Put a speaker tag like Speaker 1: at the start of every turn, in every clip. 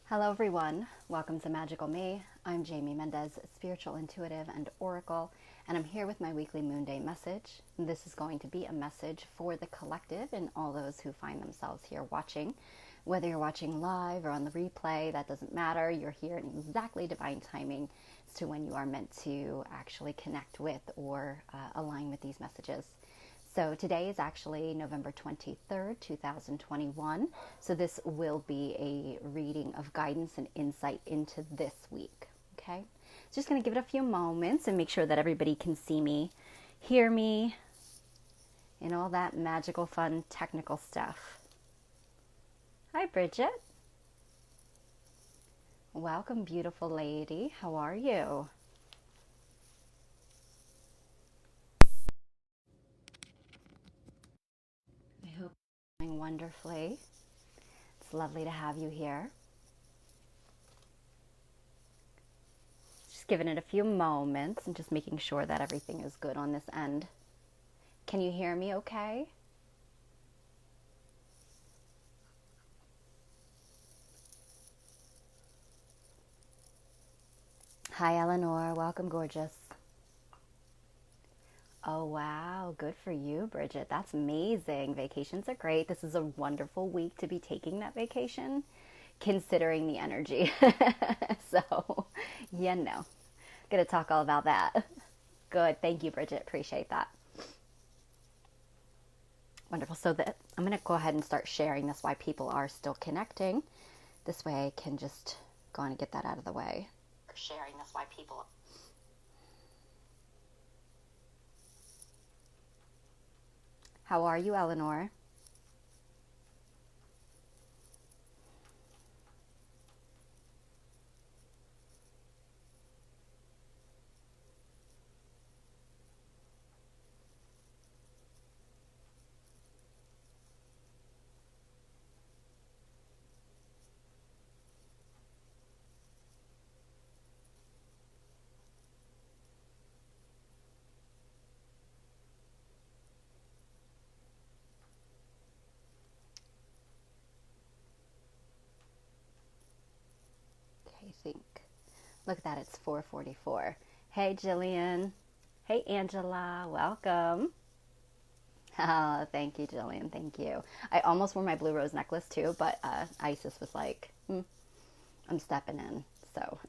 Speaker 1: Hello everyone, welcome to Magical Me. I'm Jamie Mendez, spiritual intuitive and oracle, and I'm here with my weekly moon day message. This is going to be a message for the collective and all those who find themselves here watching. Whether you're watching live or on the replay, that doesn't matter. You're here in exactly divine timing as to when you are meant to actually connect with or align with these messages. So today is actually November 23rd, 2021. So this will be a reading of guidance and insight into this week. Okay. Just going to give it a few moments and make sure that everybody can see me, hear me, and all that magical, fun, technical stuff. Hi, Bridget. Welcome, beautiful lady. How are you? I hope you're doing wonderfully. It's lovely to have you here. Just giving it a few moments and just making sure that everything is good on this end. Can you hear me okay? Hi, Eleanor. Welcome, gorgeous. Oh, wow. Good for you, Bridget. That's amazing. Vacations are great. This is a wonderful week to be taking that vacation, considering the energy. So, going to talk all about that. Good. Thank you, Bridget. Appreciate that. Wonderful. So I'm going to go ahead and start sharing this while people are still connecting. This way I can just go on and get that out of the way. Sharing this while people. How are you, Eleanor? I think. Look at that, it's 4:44. Hey, Jillian. Hey, Angela. Welcome. Oh, thank you, Jillian. Thank you. I almost wore my blue rose necklace too, but Isis was like, I'm stepping in. So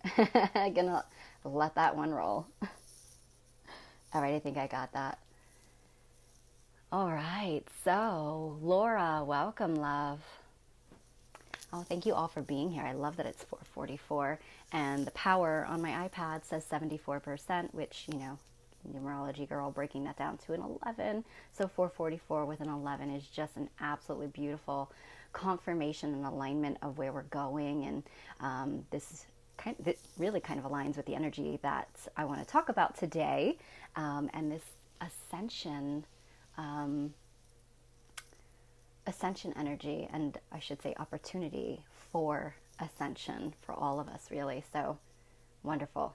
Speaker 1: I'm gonna let that one roll. All right, I think I got that. All right, so Laura, welcome, love. Oh, thank you all for being here. I love that it's 4:44, and the power on my iPad says 74%, which, numerology girl breaking that down to an 11. So 4:44 with an 11 is just an absolutely beautiful confirmation and alignment of where we're going, and this really kind of aligns with the energy that I want to talk about today, and this ascension. Ascension energy, and I should say opportunity for ascension for all of us, really. So wonderful.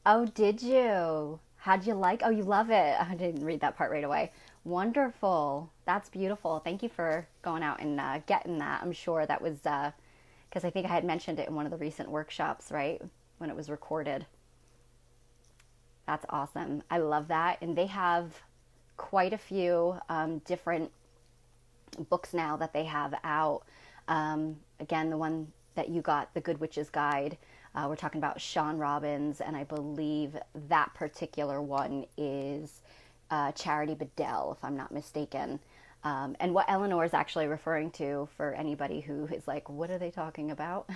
Speaker 1: Oh, did you? How'd you like? Oh, you love it. I didn't read that part right away. Wonderful. That's beautiful. Thank you for going out and getting that. I'm sure that was because I think I had mentioned it in one of the recent workshops, right? When it was recorded. That's awesome. I love that. And they have quite a few different books now that they have out. Again, the one that you got, The Good Witch's Guide, we're talking about Sean Robbins, and I believe that particular one is Charity Bedell, if I'm not mistaken. And what Eleanor is actually referring to, for anybody who is like, what are they talking about?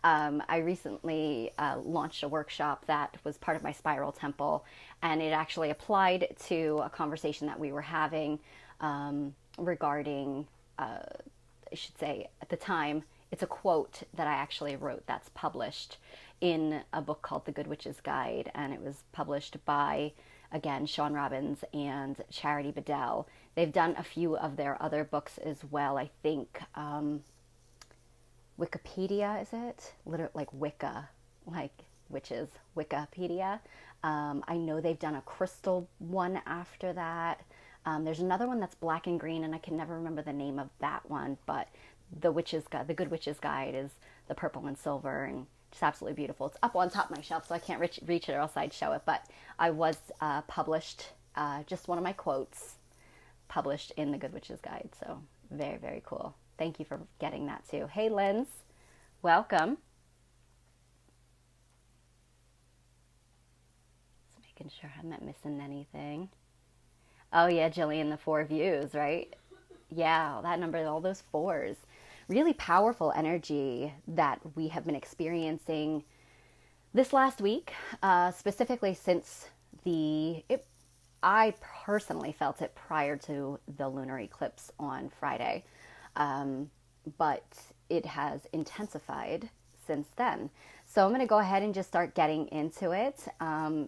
Speaker 1: I recently launched a workshop that was part of my Spiral Temple, and it actually applied to a conversation that we were having regarding, I should say, at the time, it's a quote that I actually wrote that's published in a book called The Good Witch's Guide, and it was published by, again, Sean Robbins and Charity Bedell. They've done a few of their other books as well. I think Wikipedia, is it? Literally, like Wicca, like witches, Wikipedia. I know they've done a crystal one after that. There's another one that's black and green, and I can never remember the name of that one, but the Witch's Guide, the Good Witch's Guide, is the purple and silver, and it's absolutely beautiful. It's up on top of my shelf, so I can't reach it, or else I'd show it. But I was published, just one of my quotes published in the Good Witch's Guide. So very, very cool. Thank you for getting that too. Hey, Linz, welcome. Just making sure I'm not missing anything. Oh yeah, Jillian, the 4 views, right? Yeah, that number, all those 4s. Really powerful energy that we have been experiencing this last week, specifically since I personally felt it prior to the lunar eclipse on Friday, but it has intensified since then. So I'm going to go ahead and just start getting into it.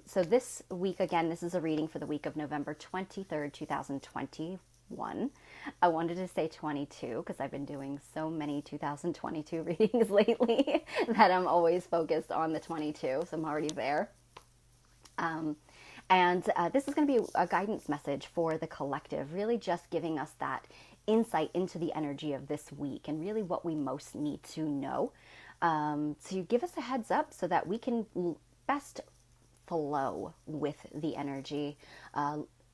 Speaker 1: So this week, again, this is a reading for the week of November 23rd, 2021. I wanted to say 22 because I've been doing so many 2022 readings lately that I'm always focused on the 22, so I'm already there. And this is going to be a guidance message for the collective, really just giving us that insight into the energy of this week and really what we most need to know. To give us a heads up so that we can best flow with the energy,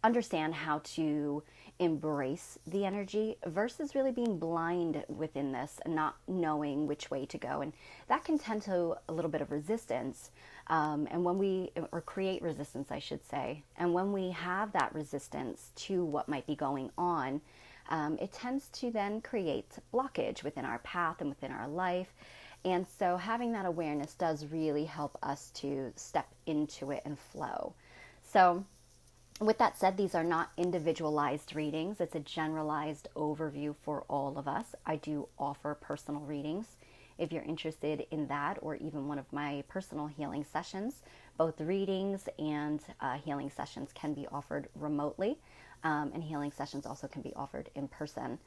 Speaker 1: understand how to embrace the energy versus really being blind within this and not knowing which way to go. And that can tend to a little bit of resistance. And when we, or create resistance, I should say, and when we have that resistance to what might be going on, it tends to then create blockage within our path and within our life. And so having that awareness does really help us to step into it and flow. So with that said, these are not individualized readings. It's a generalized overview for all of us. I do offer personal readings. If you're interested in that, or even one of my personal healing sessions, both readings and healing sessions can be offered remotely, and healing sessions also can be offered in person.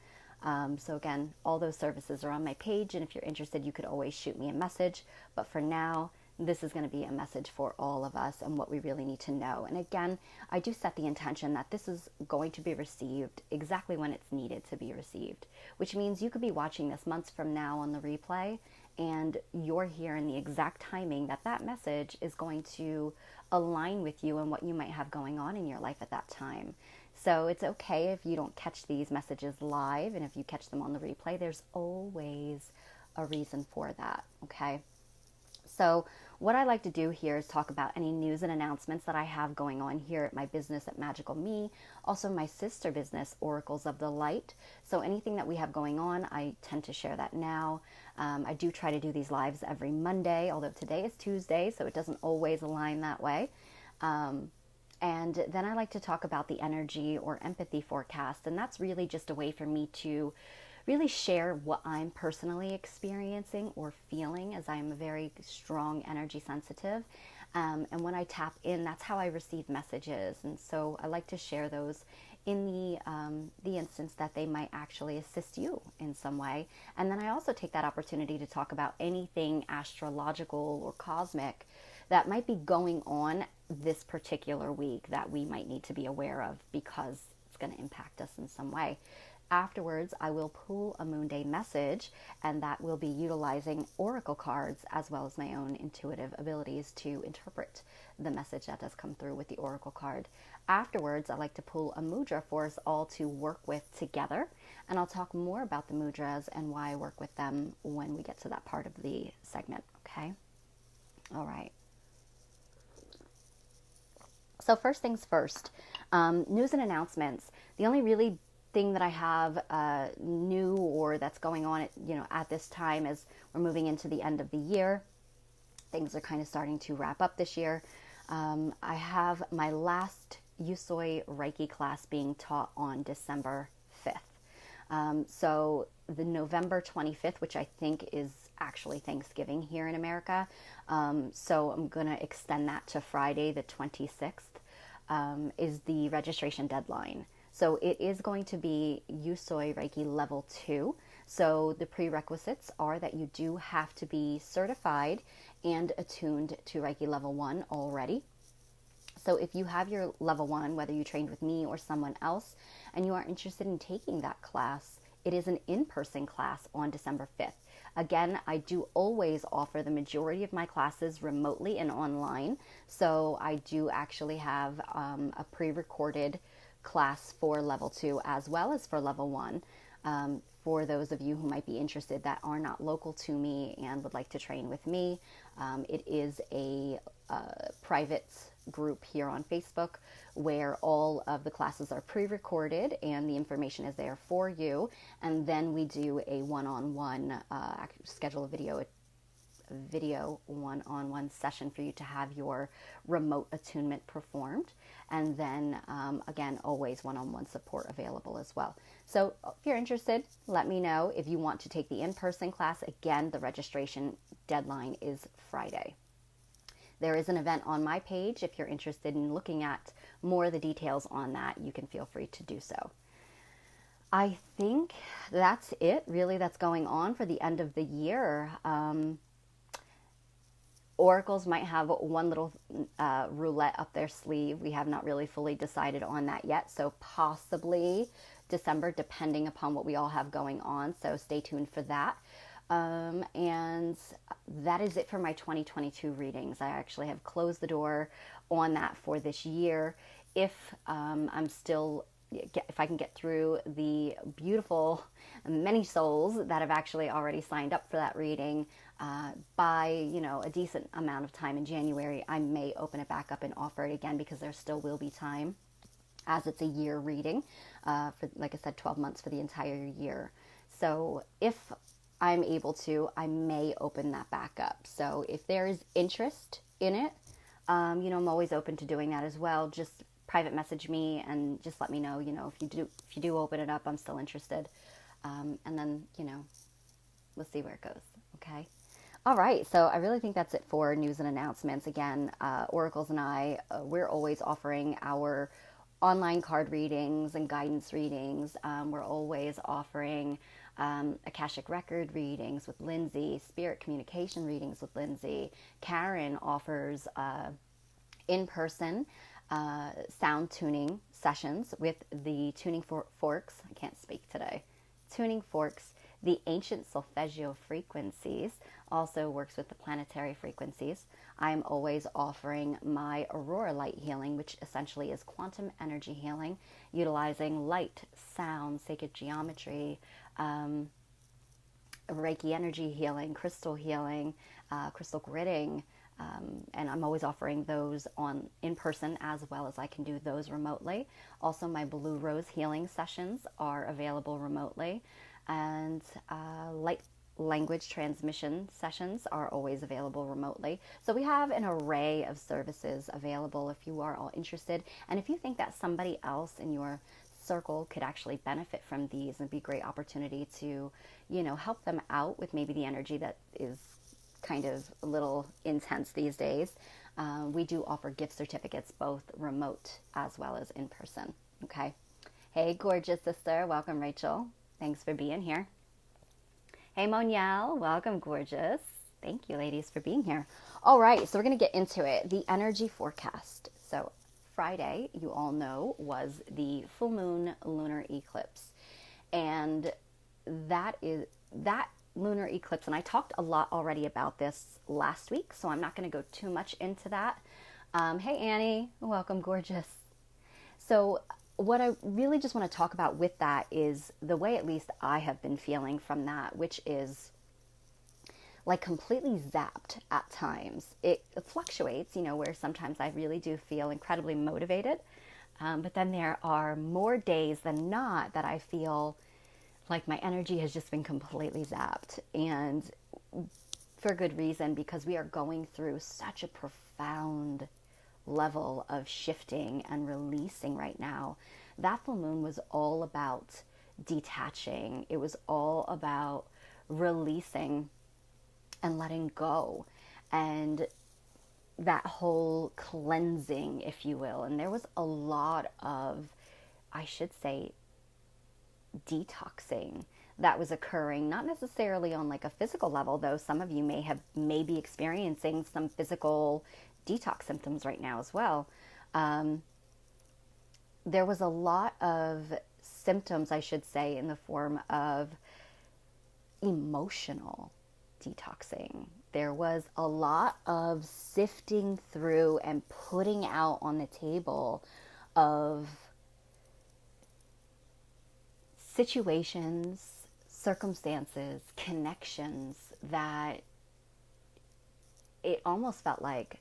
Speaker 1: So again, all those services are on my page, and if you're interested, you could always shoot me a message. But for now, this is going to be a message for all of us and what we really need to know. And again, I do set the intention that this is going to be received exactly when it's needed to be received, which means you could be watching this months from now on the replay, and you're here in the exact timing that that message is going to align with you and what you might have going on in your life at that time. So it's okay if you don't catch these messages live, and if you catch them on the replay, there's always a reason for that, okay? So what I like to do here is talk about any news and announcements that I have going on here at my business at Magical Me, also my sister business, Oracles of the Light. So anything that we have going on, I tend to share that now. I do try to do these lives every Monday, although today is Tuesday, so it doesn't always align that way. And then I like to talk about the energy or empathy forecast, and that's really just a way for me to really share what I'm personally experiencing or feeling, as I'm a very strong energy sensitive. And when I tap in, that's how I receive messages. And so I like to share those in the instance that they might actually assist you in some way. And then I also take that opportunity to talk about anything astrological or cosmic that might be going on this particular week that we might need to be aware of because it's going to impact us in some way. Afterwards, I will pull a Moon Day message, and that will be utilizing oracle cards as well as my own intuitive abilities to interpret the message that does come through with the oracle card. Afterwards, I like to pull a mudra for us all to work with together, and I'll talk more about the mudras and why I work with them when we get to that part of the segment, okay? All right. So first things first, news and announcements. The only really thing that I have new or that's going on at this time as we're moving into the end of the year. Things are kind of starting to wrap up this year. I have my last Yusoi Reiki class being taught on December 5th. So the November 25th, which I think is actually Thanksgiving here in America. So I'm going to extend that to Friday the 26th, is the registration deadline. So it is going to be Yusoi Reiki level 2. So the prerequisites are that you do have to be certified and attuned to Reiki level 1 already. So if you have your level 1, whether you trained with me or someone else, and you are interested in taking that class, it is an in-person class on December 5th. Again, I do always offer the majority of my classes remotely and online. So I do actually have a pre-recorded class for level 2 as well as for level 1. For those of you who might be interested that are not local to me and would like to train with me, it is a private group here on Facebook where all of the classes are pre-recorded and the information is there for you. And then we do a one-on-one, schedule a video one-on-one session for you to have your remote attunement performed. And then again, always one-on-one support available as well. So if you're interested, let me know. If you want to take the in-person class, again, the registration deadline is Friday. There is an event on my page. If you're interested in looking at more of the details on that, you can feel free to do so. I think that's it, really, that's going on for the end of the year. Oracles might have one little roulette up their sleeve. We have not really fully decided on that yet. So possibly December, depending upon what we all have going on. So stay tuned for that. And that is it for my 2022 readings. I actually have closed the door on that for this year. If if I can get through the beautiful many souls that have actually already signed up for that reading by a decent amount of time in January, I may open it back up and offer it again, because there still will be time, as it's a year reading for, like I said, 12 months for the entire year. So if I'm able to, I may open that back up. So if there is interest in it, I'm always open to doing that as well. Just private message me and just let me know, if you do open it up, I'm still interested. And then, we'll see where it goes. Okay. All right. So I really think that's it for news and announcements. Again, Oracles and I, we're always offering our online card readings and guidance readings. We're always offering Akashic record readings with Lindsay, spirit communication readings with Lindsay. Karen offers in-person sound tuning sessions with the tuning forks. I can't speak today. Tuning forks, the ancient solfeggio frequencies, also works with the planetary frequencies. I'm always offering my Aurora light healing, which essentially is quantum energy healing, utilizing light, sound, sacred geometry, Reiki energy healing, crystal gridding, and I'm always offering those in person as well as I can do those remotely. Also, my Blue Rose healing sessions are available remotely, and light language transmission sessions are always available remotely. So we have an array of services available if you are all interested, and if you think that somebody else in your circle could actually benefit from these and be a great opportunity to, help them out with maybe the energy that is kind of a little intense these days. We do offer gift certificates, both remote as well as in person. Okay. Hey, gorgeous sister. Welcome, Rachel. Thanks for being here. Hey, Monielle. Welcome, gorgeous. Thank you, ladies, for being here. All right. So we're going to get into it. The energy forecast. So Friday, you all know, was the full moon lunar eclipse. And that lunar eclipse, and I talked a lot already about this last week, so I'm not going to go too much into that. Hey, Annie. Welcome, gorgeous. So what I really just want to talk about with that is the way at least I have been feeling from that, which is like completely zapped at times. It fluctuates, where sometimes I really do feel incredibly motivated. But then there are more days than not that I feel like my energy has just been completely zapped. And for good reason, because we are going through such a profound level of shifting and releasing right now. That full moon was all about detaching. It was all about releasing and letting go, and that whole cleansing, if you will. And there was a lot of, I should say, detoxing that was occurring, not necessarily on like a physical level, though some of you may be experiencing some physical detox symptoms right now as well. There was a lot of symptoms, I should say, in the form of emotional detoxing. There was a lot of sifting through and putting out on the table of situations, circumstances, connections that it almost felt like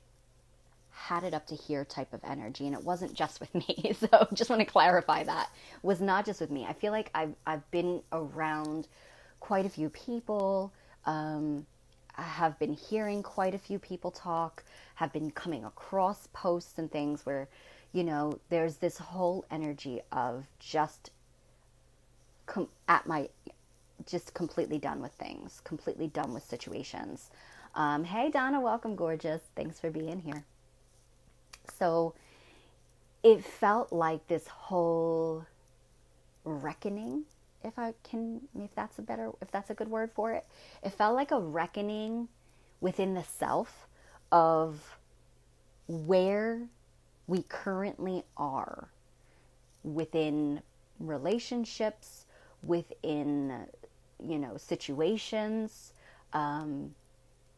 Speaker 1: had it up to here type of energy. And it wasn't just with me. So just want to clarify that. It was not just with me. I feel like I've been around quite a few people. I have been hearing quite a few people talk, have been coming across posts and things where, there's this whole energy of just just completely done with things, completely done with situations. Hey, Donna, welcome, gorgeous. Thanks for being here. So it felt like this whole reckoning, if that's a good word for it. It felt like a reckoning within the self of where we currently are within relationships, within, situations,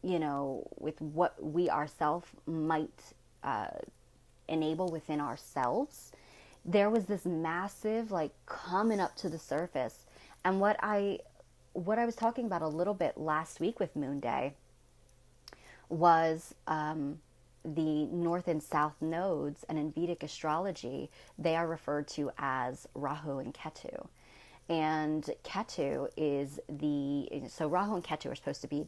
Speaker 1: with what we ourselves might enable within ourselves. There was this massive, coming up to the surface. And what I was talking about a little bit last week with Moon Day was the North and South nodes, and in Vedic astrology, they are referred to as Rahu and Ketu. And Ketu is so Rahu and Ketu are supposed to be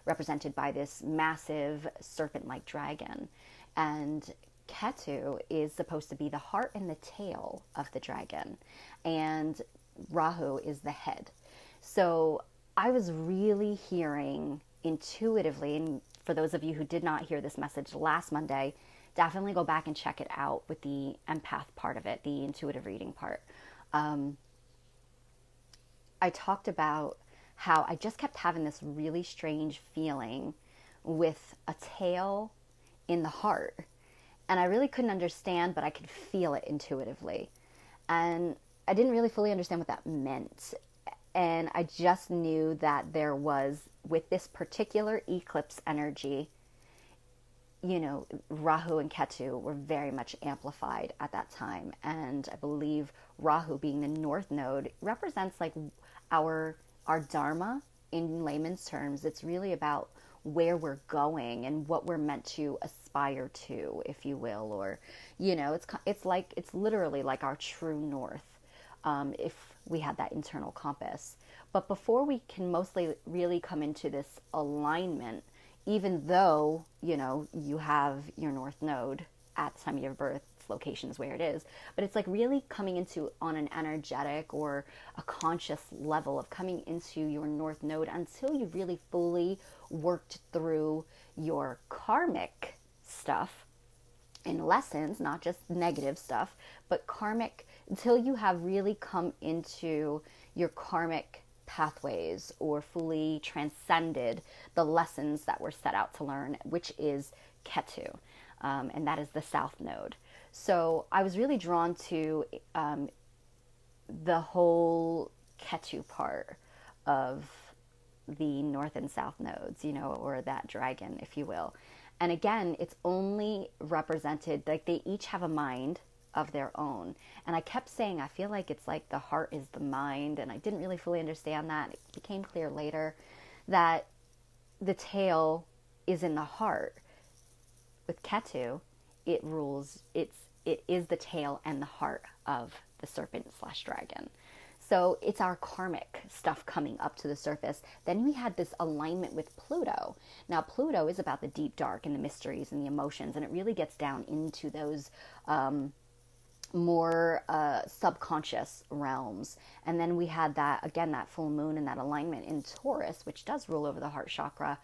Speaker 1: represented by this massive serpent-like dragon. And Ketu is supposed to be the heart and the tail of the dragon. And Rahu is the head. So I was really hearing intuitively, and for those of you who did not hear this message last Monday, definitely go back and check it out with the empath part of it, the intuitive reading part. I talked about how I just kept having this really strange feeling with a tail in the heart. And I really couldn't understand, but I could feel it intuitively. And I didn't really fully understand what that meant. And I just knew that there was, with this particular eclipse energy, Rahu and Ketu were very much amplified at that time. And I believe Rahu, being the north node, represents our Dharma in layman's terms. It's really about where we're going and what we're meant to aspire to, if you will, or it's literally like our true north, if we had that internal compass. But before we can mostly really come into this alignment, even though you have your north node at the time of your birth, location is where it is, but it's really coming into on an energetic or a conscious level of coming into your north node until you really fully worked through your karmic stuff and lessons, not just negative stuff, but karmic, until you have really come into your karmic pathways or fully transcended the lessons that were set out to learn, which is Ketu, and that is the south node. So I was really drawn to the whole Ketu part of the north and south nodes, or that dragon, if you will. And again, it's only represented, they each have a mind of their own. And I kept saying, I feel like it's like the heart is the mind, and I didn't really fully understand that. It became clear later that the tail is in the heart. With Ketu, it is the tail and the heart of the serpent/dragon. So it's our karmic stuff coming up to the surface. Then we had this alignment with Pluto. Now, Pluto is about the deep dark and the mysteries and the emotions, and it really gets down into those more subconscious realms. And then we had that full moon and that alignment in Taurus, which does rule over the heart chakra.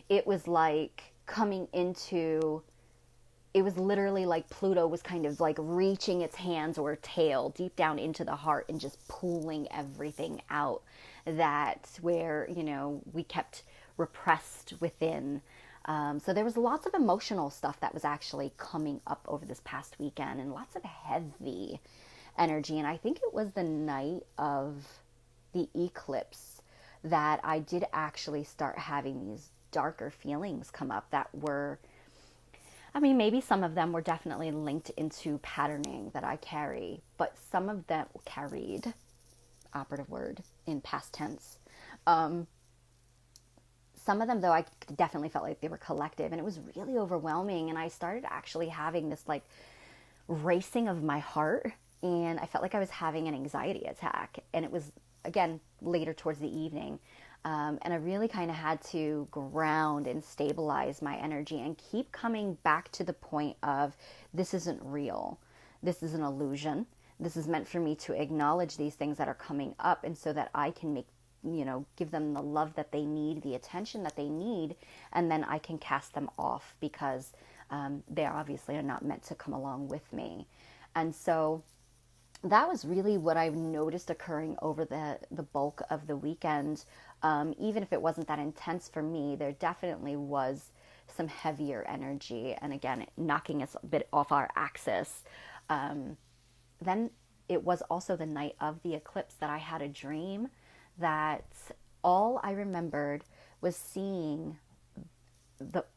Speaker 1: It was like coming into... It was literally like Pluto was kind of reaching its hands or tail deep down into the heart and just pulling everything out that's where, we kept repressed within. So there was lots of emotional stuff that was actually coming up over this past weekend, and lots of heavy energy. And I think it was the night of the eclipse that I did actually start having these darker feelings come up that were, I mean, maybe some of them were definitely linked into patterning that I carry, but some of them carried, operative word, in past tense. Some of them, though, I definitely felt like they were collective, and it was really overwhelming. And I started actually having this like racing of my heart, and I felt like I was having an anxiety attack. And it was, again, later towards the evening. And I really kind of had to ground and stabilize my energy and keep coming back to the point of this isn't real. This is an illusion. This is meant for me to acknowledge these things that are coming up, and so that I can make, give them the love that they need, the attention that they need, and then I can cast them off because they obviously are not meant to come along with me. And so that was really what I've noticed occurring over the bulk of the weekend. Even if it wasn't that intense for me, there definitely was some heavier energy, and again, knocking us a bit off our axis. Then it was also the night of the eclipse that I had a dream that all I remembered was seeing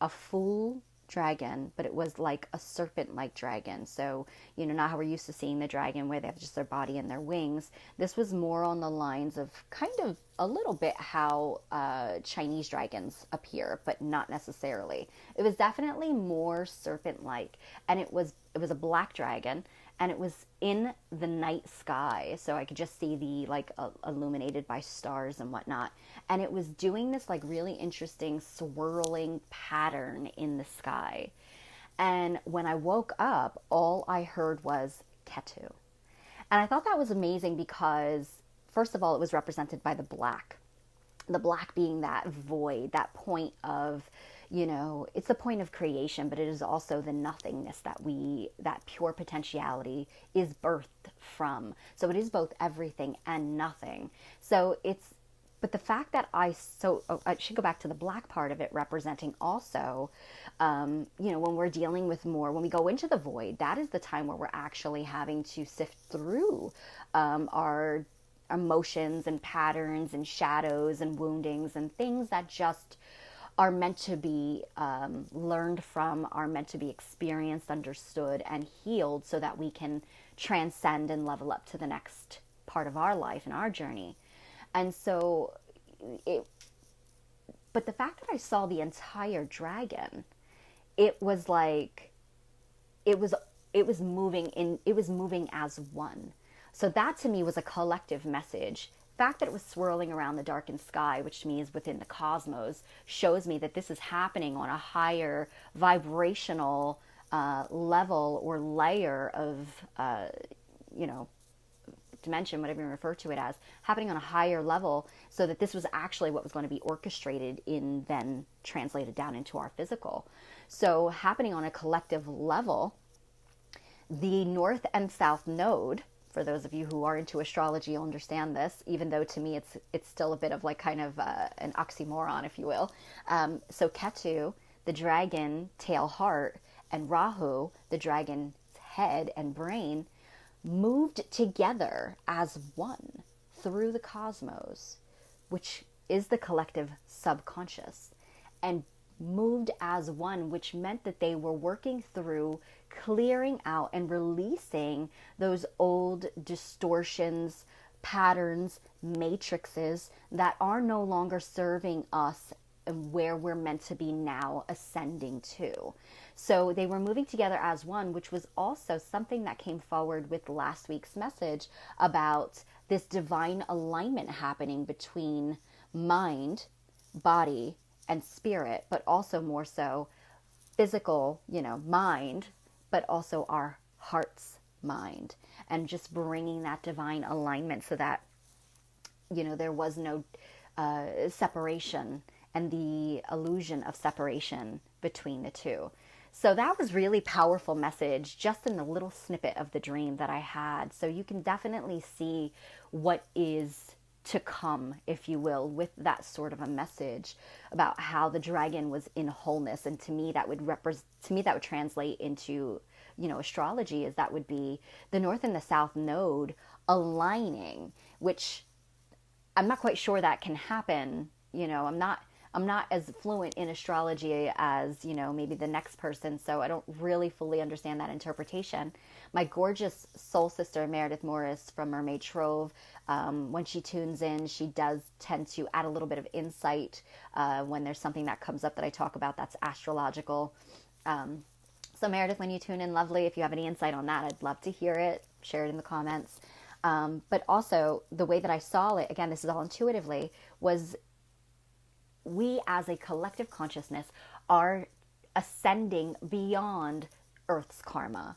Speaker 1: a full dragon, but it was like a serpent-like dragon. So, not how we're used to seeing the dragon where they have just their body and their wings. This was more on the lines of kind of a little bit how Chinese dragons appear, but not necessarily. It was definitely more serpent-like, and it was a black dragon, and it was in the night sky, so I could just see the illuminated by stars and whatnot. And it was doing this like really interesting swirling pattern in the sky. And when I woke up, all I heard was Ketu. And I thought that was amazing because, first of all, it was represented by the black. The black being that void, that point of, it's the point of creation, but it is also the nothingness that pure potentiality is birthed from. So it is both everything and nothing. But the fact that I should go back to the black part of it, representing also, when we're dealing with more, when we go into the void, that is the time where we're actually having to sift through our emotions and patterns and shadows and woundings and things that just are meant to be learned from, are meant to be experienced, understood, and healed so that we can transcend and level up to the next part of our life and our journey. And so, but the fact that I saw the entire dragon, it was like, it was moving as one. So that to me was a collective message. The fact that it was swirling around the darkened sky, which to me is within the cosmos, shows me that this is happening on a higher vibrational level or layer of, dimension, whatever you refer to it as, happening on a higher level, so that this was actually what was going to be orchestrated in then translated down into our physical. So happening on a collective level, the north and south node, for those of you who are into astrology, you'll understand this, even though to me it's still a bit of like kind of an oxymoron, if you will. So Ketu, the dragon tail heart, and Rahu, the dragon's head and brain, moved together as one through the cosmos, which is the collective subconscious, and moved as one, which meant that they were working through clearing out and releasing those old distortions, patterns, matrices that are no longer serving us and where we're meant to be now ascending to. So they were moving together as one, which was also something that came forward with last week's message about this divine alignment happening between mind, body, and spirit, but also more so physical, mind, but also our heart's mind, and just bringing that divine alignment so that, there was no separation and the illusion of separation between the two. So that was really powerful message just in the little snippet of the dream that I had. So you can definitely see what is to come, if you will, with that sort of a message about how the dragon was in wholeness. And to me that would translate into astrology, is that would be the North and the South node aligning, which I'm not quite sure that can happen. I'm not as fluent in astrology as, maybe the next person, so I don't really fully understand that interpretation. My gorgeous soul sister, Meredith Morris from Mermaid Trove, when she tunes in, she does tend to add a little bit of insight when there's something that comes up that I talk about that's astrological. So Meredith, when you tune in, lovely. If you have any insight on that, I'd love to hear it. Share it in the comments. But also, the way that I saw it, again, this is all intuitively, was we as a collective consciousness are ascending beyond Earth's karma,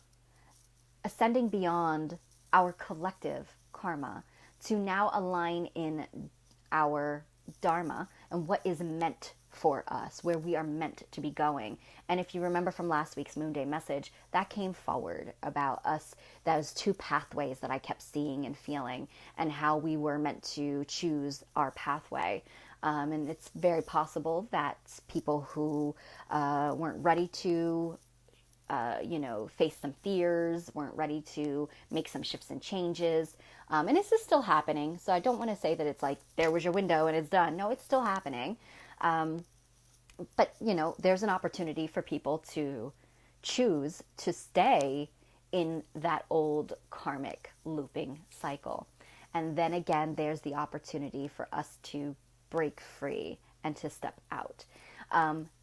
Speaker 1: ascending beyond our collective karma to now align in our dharma and what is meant for us, where we are meant to be going. And if you remember from last week's Moon Day message, that came forward about us, those two pathways that I kept seeing and feeling, and how we were meant to choose our pathway. And it's very possible that people who weren't ready to face some fears, weren't ready to make some shifts and changes. And this is still happening. So I don't want to say that it's like, there was your window and it's done. No, it's still happening. But, there's an opportunity for people to choose to stay in that old karmic looping cycle. And then again, there's the opportunity for us to break free and to step out.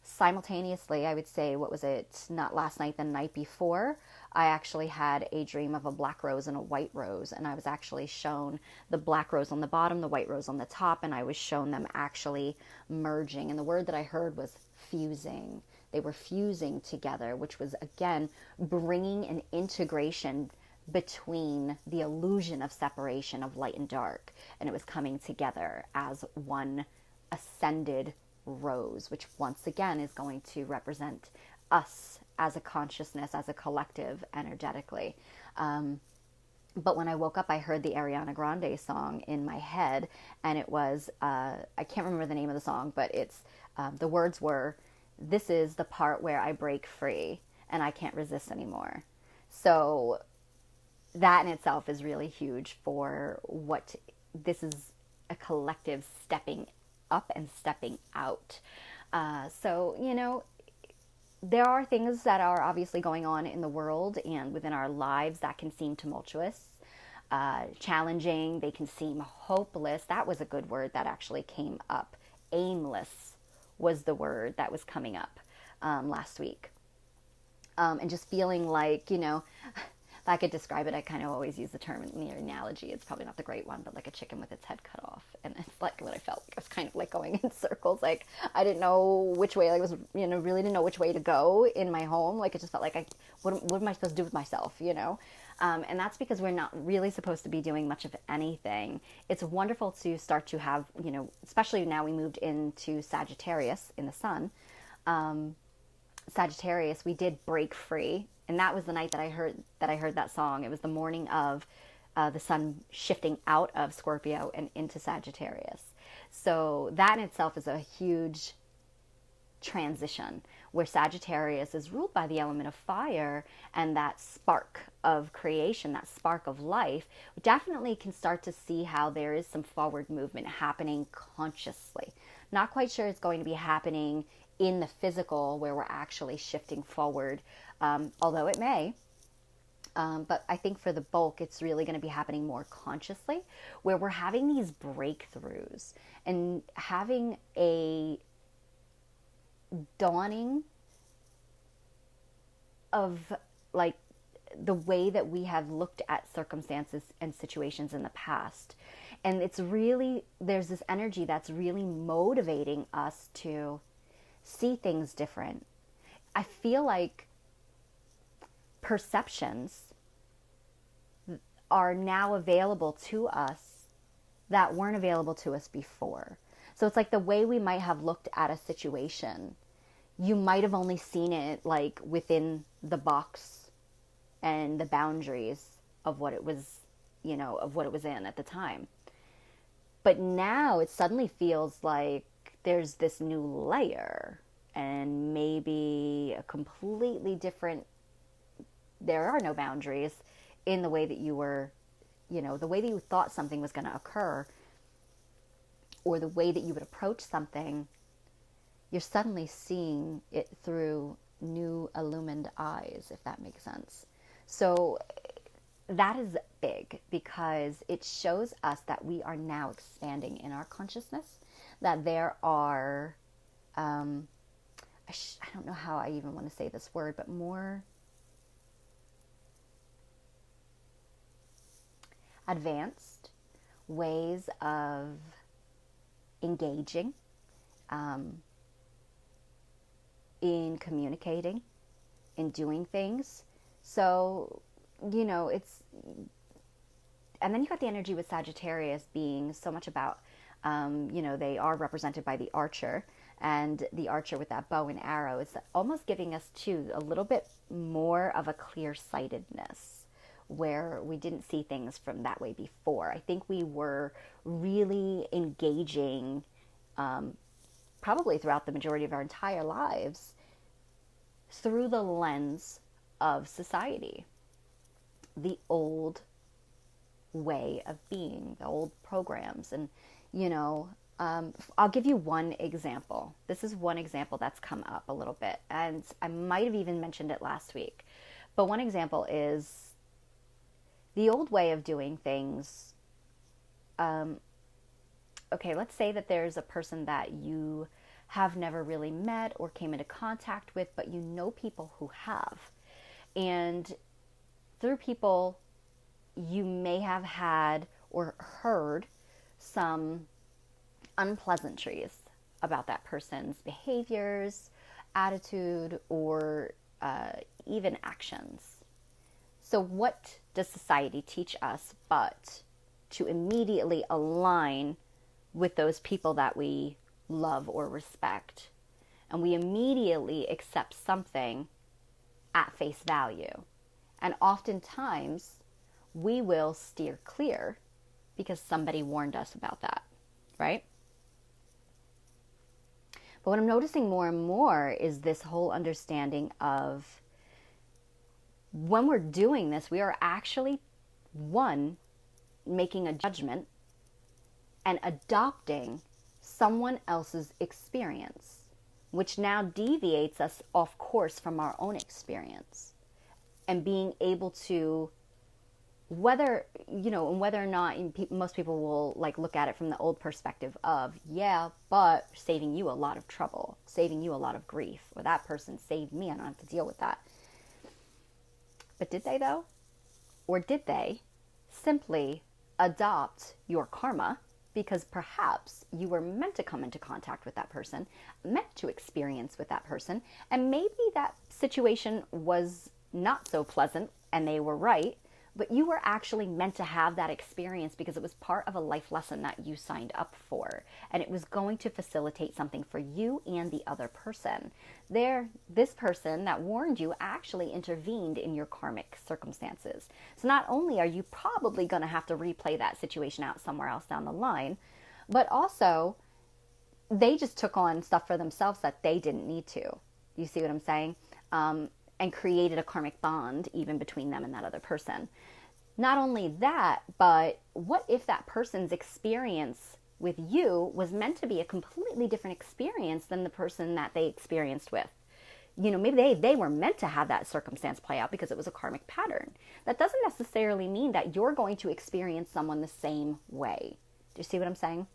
Speaker 1: Simultaneously, I would say, what was it, not last night, the night before, I actually had a dream of a black rose and a white rose, and I was actually shown the black rose on the bottom, the white rose on the top, and I was shown them actually merging, and the word that I heard was fusing. They were fusing together, which was, again, bringing an integration between the illusion of separation of light and dark, and it was coming together as one ascended rose, which once again is going to represent us as a consciousness, as a collective, energetically. But when I woke up, I heard the Ariana Grande song in my head, and it was, I can't remember the name of the song, but it's, the words were, "This is the part where I break free and I can't resist anymore." So that in itself is really huge for what this is, a collective stepping up and stepping out. So, there are things that are obviously going on in the world and within our lives that can seem tumultuous, challenging. They can seem hopeless. That was a good word that actually came up. Aimless was the word that was coming up last week. And just feeling like, if I could describe it, I kind of always use the term in the analogy. It's probably not the great one, but like a chicken with its head cut off. And it's like what I felt like. I was kind of like going in circles. Like I didn't know which way. I was, really didn't know which way to go in my home. Like it just felt like what am I supposed to do with myself, And that's because we're not really supposed to be doing much of anything. It's wonderful to start to have, especially now we moved into Sagittarius in the sun. Sagittarius, we did break free. And that was the night that I heard that song. It was the morning of the sun shifting out of Scorpio and into Sagittarius. So that in itself is a huge transition, where Sagittarius is ruled by the element of fire, and that spark of creation, that spark of life, definitely can start to see how there is some forward movement happening consciously. Not quite sure it's going to be happening in the physical where we're actually shifting forward, although it may. But I think for the bulk, it's really going to be happening more consciously, where we're having these breakthroughs and having a dawning of like the way that we have looked at circumstances and situations in the past. And it's really, there's this energy that's really motivating us to see things different. I feel like perceptions are now available to us that weren't available to us before. So it's like the way we might have looked at a situation, you might have only seen it like within the box and the boundaries of what it was, of what it was in at the time. But now it suddenly feels like there's this new layer and maybe a completely different there are no boundaries in the way that you were, the way that you thought something was going to occur, or the way that you would approach something, you're suddenly seeing it through new illumined eyes, if that makes sense. So that is big, because it shows us that we are now expanding in our consciousness, that there are, I don't know how I even want to say this word, but more advanced ways of engaging in communicating, in doing things. So, it's, and then you got the energy with Sagittarius being so much about, they are represented by the archer, and the archer with that bow and arrow is almost giving us too a little bit more of a clear-sightedness, where we didn't see things from that way before. I think we were really engaging, probably throughout the majority of our entire lives, through the lens of society, the old way of being, the old programs. And, I'll give you one example. This is one example that's come up a little bit, and I might have even mentioned it last week. But one example is the old way of doing things. Okay, let's say that there's a person that you have never really met or came into contact with, but you know people who have. And through people, you may have had or heard some unpleasantries about that person's behaviors, attitude, or even actions. So what does society teach us but to immediately align with those people that we love or respect? And we immediately accept something at face value. And oftentimes we will steer clear because somebody warned us about that, right? But what I'm noticing more and more is this whole understanding of, when we're doing this, we are actually, one, making a judgment and adopting someone else's experience, which now deviates us off course from our own experience. And being able to, whether or not most people will look at it from the old perspective of, yeah, but saving you a lot of trouble, saving you a lot of grief, or that person saved me, I don't have to deal with that. But did they though? Or did they simply adopt your karma because perhaps you were meant to come into contact with that person, meant to experience with that person, and maybe that situation was not so pleasant and they were right, but you were actually meant to have that experience because it was part of a life lesson that you signed up for, and it was going to facilitate something for you and the other person. This person that warned you actually intervened in your karmic circumstances. So not only are you probably going to have to replay that situation out somewhere else down the line, but also they just took on stuff for themselves that they didn't need to. You see what I'm saying? And created a karmic bond even between them and that other person. Not only that, but what if that person's experience with you was meant to be a completely different experience than the person that they experienced with? Maybe they were meant to have that circumstance play out because it was a karmic pattern. That doesn't necessarily mean that you're going to experience someone the same way. Do you see what I'm saying?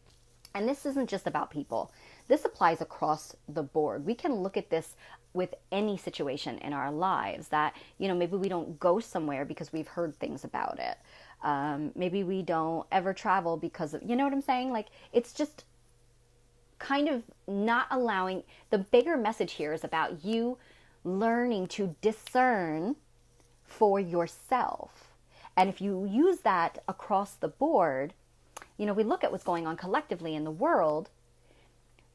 Speaker 1: And this isn't just about people. This applies across the board. We can look at this with any situation in our lives that, maybe we don't go somewhere because we've heard things about it. Maybe we don't ever travel because of, you know what I'm saying? It's just kind of not allowing. The bigger message here is about you learning to discern for yourself. And if you use that across the board, we look at what's going on collectively in the world.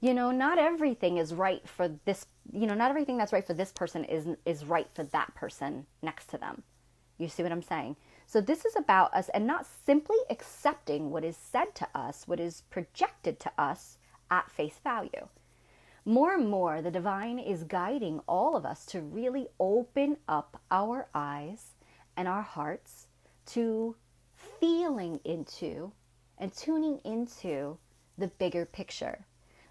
Speaker 1: Not everything is right for this, not everything that's right for this person is right for that person next to them. You see what I'm saying? So this is about us, and not simply accepting what is said to us, what is projected to us at face value, More and more, the divine is guiding all of us to really open up our eyes and our hearts to feeling into and tuning into the bigger picture,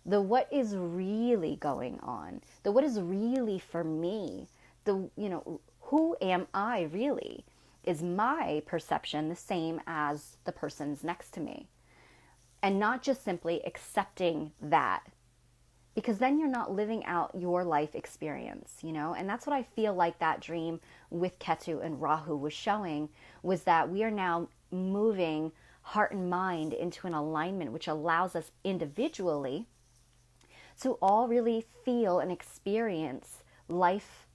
Speaker 1: the what is really going on, the what is really for me, the, who am I really? Is my perception the same as the person's next to me? And not just simply accepting that, because then you're not living out your life experience, And that's what I feel like that dream with Ketu and Rahu was showing, was that we are now moving heart and mind into an alignment which allows us individually to all really feel and experience life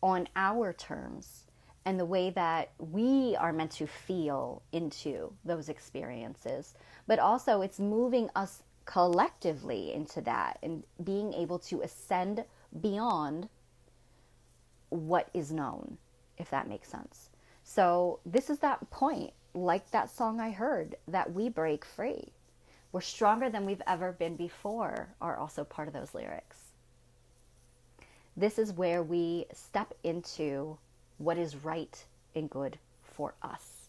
Speaker 1: on our terms and the way that we are meant to feel into those experiences. But also it's moving us collectively into that and being able to ascend beyond what is known, if that makes sense. So this is that point, like that song I heard, that we break free. We're stronger than we've ever been before are also part of those lyrics. This is where we step into what is right and good for us.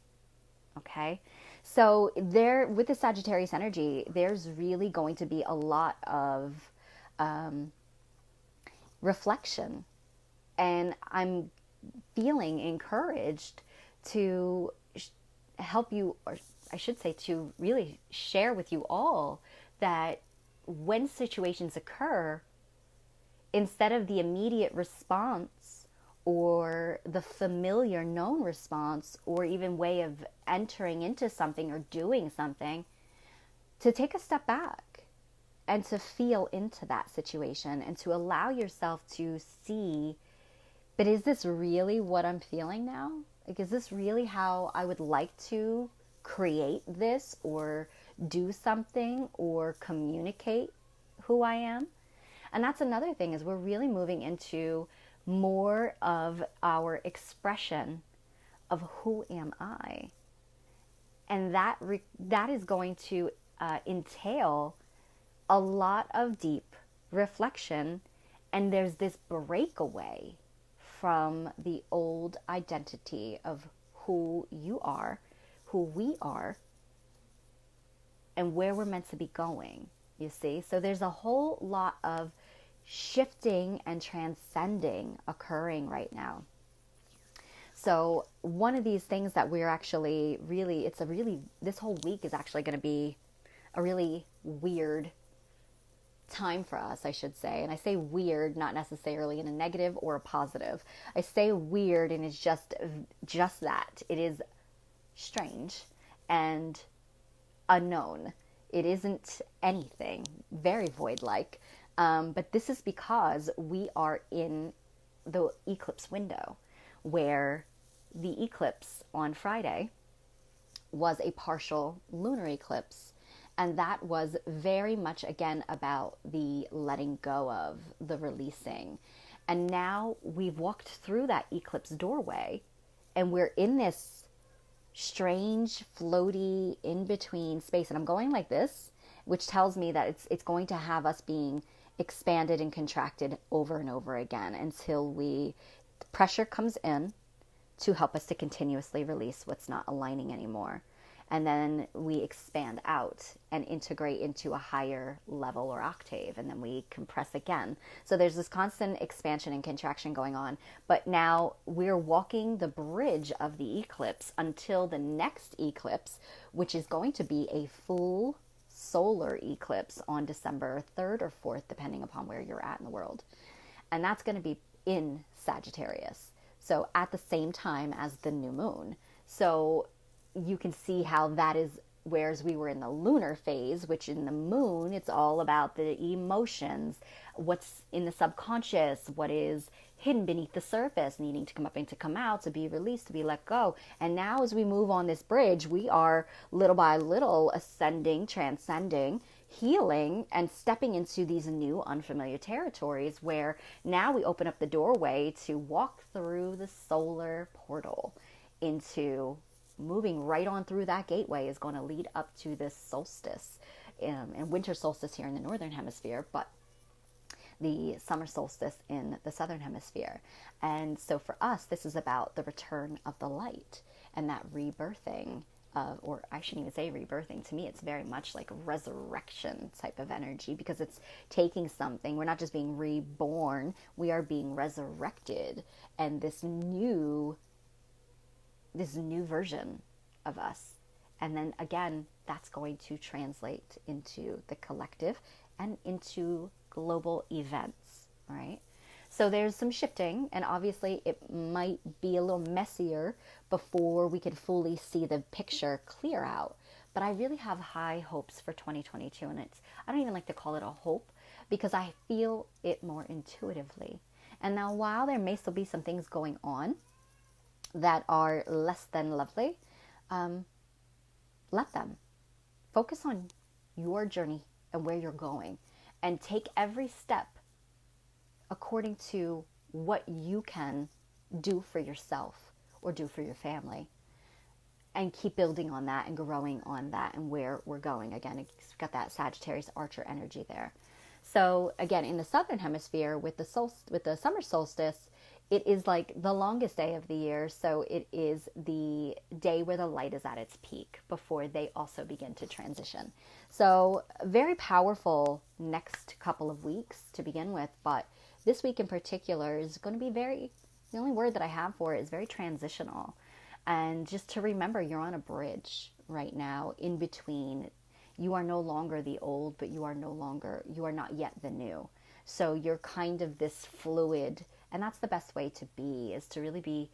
Speaker 1: Okay? So there, with the Sagittarius energy, there's really going to be a lot of reflection. And I'm feeling encouraged to help you, or I should say to really share with you all that when situations occur, instead of the immediate response or the familiar known response or even way of entering into something or doing something, to take a step back and to feel into that situation and to allow yourself to see, but is this really what I'm feeling now? Like, is this really how I would like to create this or do something or communicate who I am? And that's another thing, is we're really moving into more of our expression of who am I. And that is going to entail a lot of deep reflection. And there's this breakaway from the old identity of who you are, who we are, and where we're meant to be going, you see? So there's a whole lot of shifting and transcending occurring right now. So one of these things that we're actually really, this whole week is actually going to be a really weird time for us, I should say. And I say weird, not necessarily in a negative or a positive. I say weird, and it's just that. It is strange and unknown. It isn't anything, very void-like. But this is because we are in the eclipse window, where the eclipse on Friday was a partial lunar eclipse. And that was very much, again, about the letting go of, the releasing. And now we've walked through that eclipse doorway, and we're in this strange, floaty, in-between space. And I'm going like this, which tells me that it's going to have us being expanded and contracted over and over again until the pressure comes in to help us to continuously release what's not aligning anymore. And then we expand out and integrate into a higher level or octave, and then we compress again. So there's this constant expansion and contraction going on. But now we're walking the bridge of the eclipse until the next eclipse, which is going to be a full solar eclipse on December 3rd or 4th, depending upon where you're at in the world. And that's going to be in Sagittarius. So at the same time as the new moon. So you can see how that is, whereas we were in the lunar phase, which in the moon, it's all about the emotions, what's in the subconscious, what is hidden beneath the surface, needing to come up and to come out, to be released, to be let go. And now as we move on this bridge, we are little by little ascending, transcending, healing, and stepping into these new unfamiliar territories, where now we open up the doorway to walk through the solar portal into moving right on through that gateway is going to lead up to this solstice and winter solstice here in the northern hemisphere. But the summer solstice in the southern hemisphere. And so for us, this is about the return of the light and that rebirthing of, or I shouldn't even say rebirthing. To me, it's very much like a resurrection type of energy, because it's taking something. We're not just being reborn, we are being resurrected. And this new version of us. And then again, that's going to translate into the collective and into global events, right? So there's some shifting, and obviously it might be a little messier before we can fully see the picture clear out. But I really have high hopes for 2022, and I don't even like to call it a hope, because I feel it more intuitively. And now, while there may still be some things going on that are less than lovely, let them. Focus on your journey and where you're going, and take every step according to what you can do for yourself or do for your family, and keep building on that and growing on that and where we're going. Again, it's got that Sagittarius Archer energy there. So again, in the southern hemisphere with the summer solstice, it is like the longest day of the year. So it is the day where the light is at its peak before they also begin to transition. So very powerful next couple of weeks to begin with. But this week in particular is going to be the only word that I have for it is very transitional. And just to remember, you're on a bridge right now in between. You are no longer the old, but you are not yet the new. So you're kind of this fluid, and that's the best way to be, is to really be,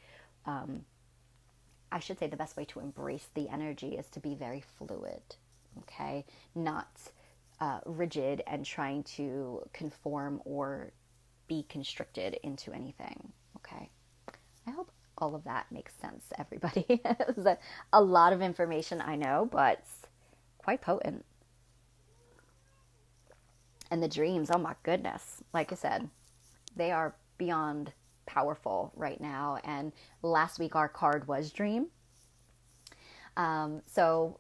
Speaker 1: I should say the best way to embrace the energy is to be very fluid, okay? Not rigid and trying to conform or be constricted into anything, okay? I hope all of that makes sense, everybody. It's a lot of information, I know, but quite potent. And the dreams, oh my goodness, like I said, they are beyond powerful right now. And last week our card was dream. So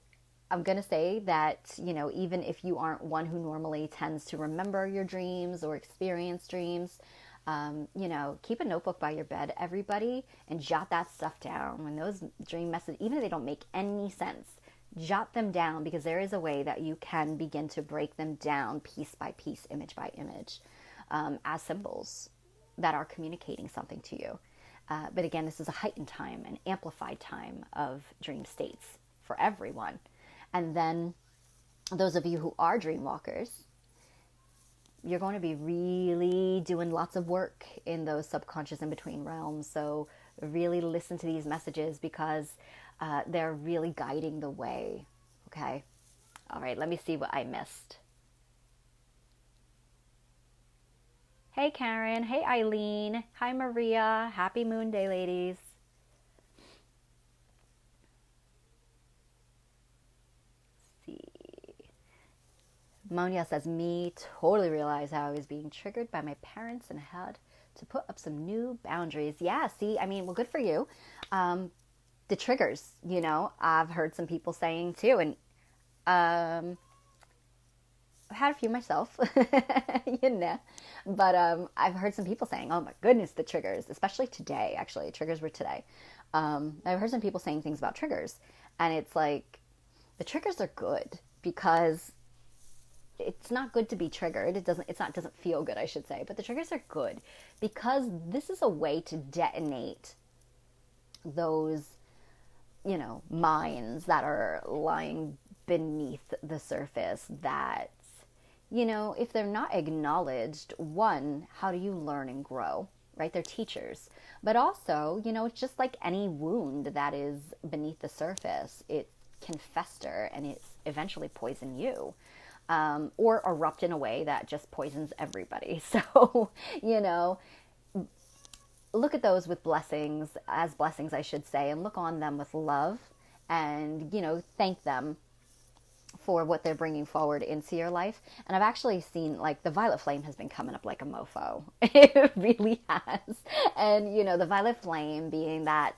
Speaker 1: I'm going to say that, even if you aren't one who normally tends to remember your dreams or experience dreams, keep a notebook by your bed, everybody, and jot that stuff down. When those dream messages, even if they don't make any sense, jot them down, because there is a way that you can begin to break them down piece by piece, image by image, as symbols that are communicating something to you. But again, this is a heightened time, an amplified time of dream states for everyone. And then those of you who are dream walkers, you're going to be really doing lots of work in those subconscious in between realms. So really listen to these messages, because they're really guiding the way. Okay. All right. Let me see what I missed. Hey, Karen. Hey, Eileen. Hi, Maria. Happy Moon Day, ladies. Let's see. Monia says, me totally realized how I was being triggered by my parents and had to put up some new boundaries. Yeah, see, well, good for you. The triggers, I've heard some people saying too, and I've had a few myself, but I've heard some people saying, oh my goodness, the triggers, especially today, actually, triggers were today. I've heard some people saying things about triggers, and it's like, the triggers are good, because it's not good to be triggered. It doesn't feel good, I should say, but the triggers are good, because this is a way to detonate those mines that are lying beneath the surface that, if they're not acknowledged, one, how do you learn and grow, right? They're teachers. But also, it's just like any wound that is beneath the surface. It can fester and it eventually poison you, or erupt in a way that just poisons everybody. So, look at those with blessings, as blessings, I should say, and look on them with love, and, thank them for what they're bringing forward into your life. And I've actually seen, like, the violet flame has been coming up like a mofo. It really has. And, the violet flame being that,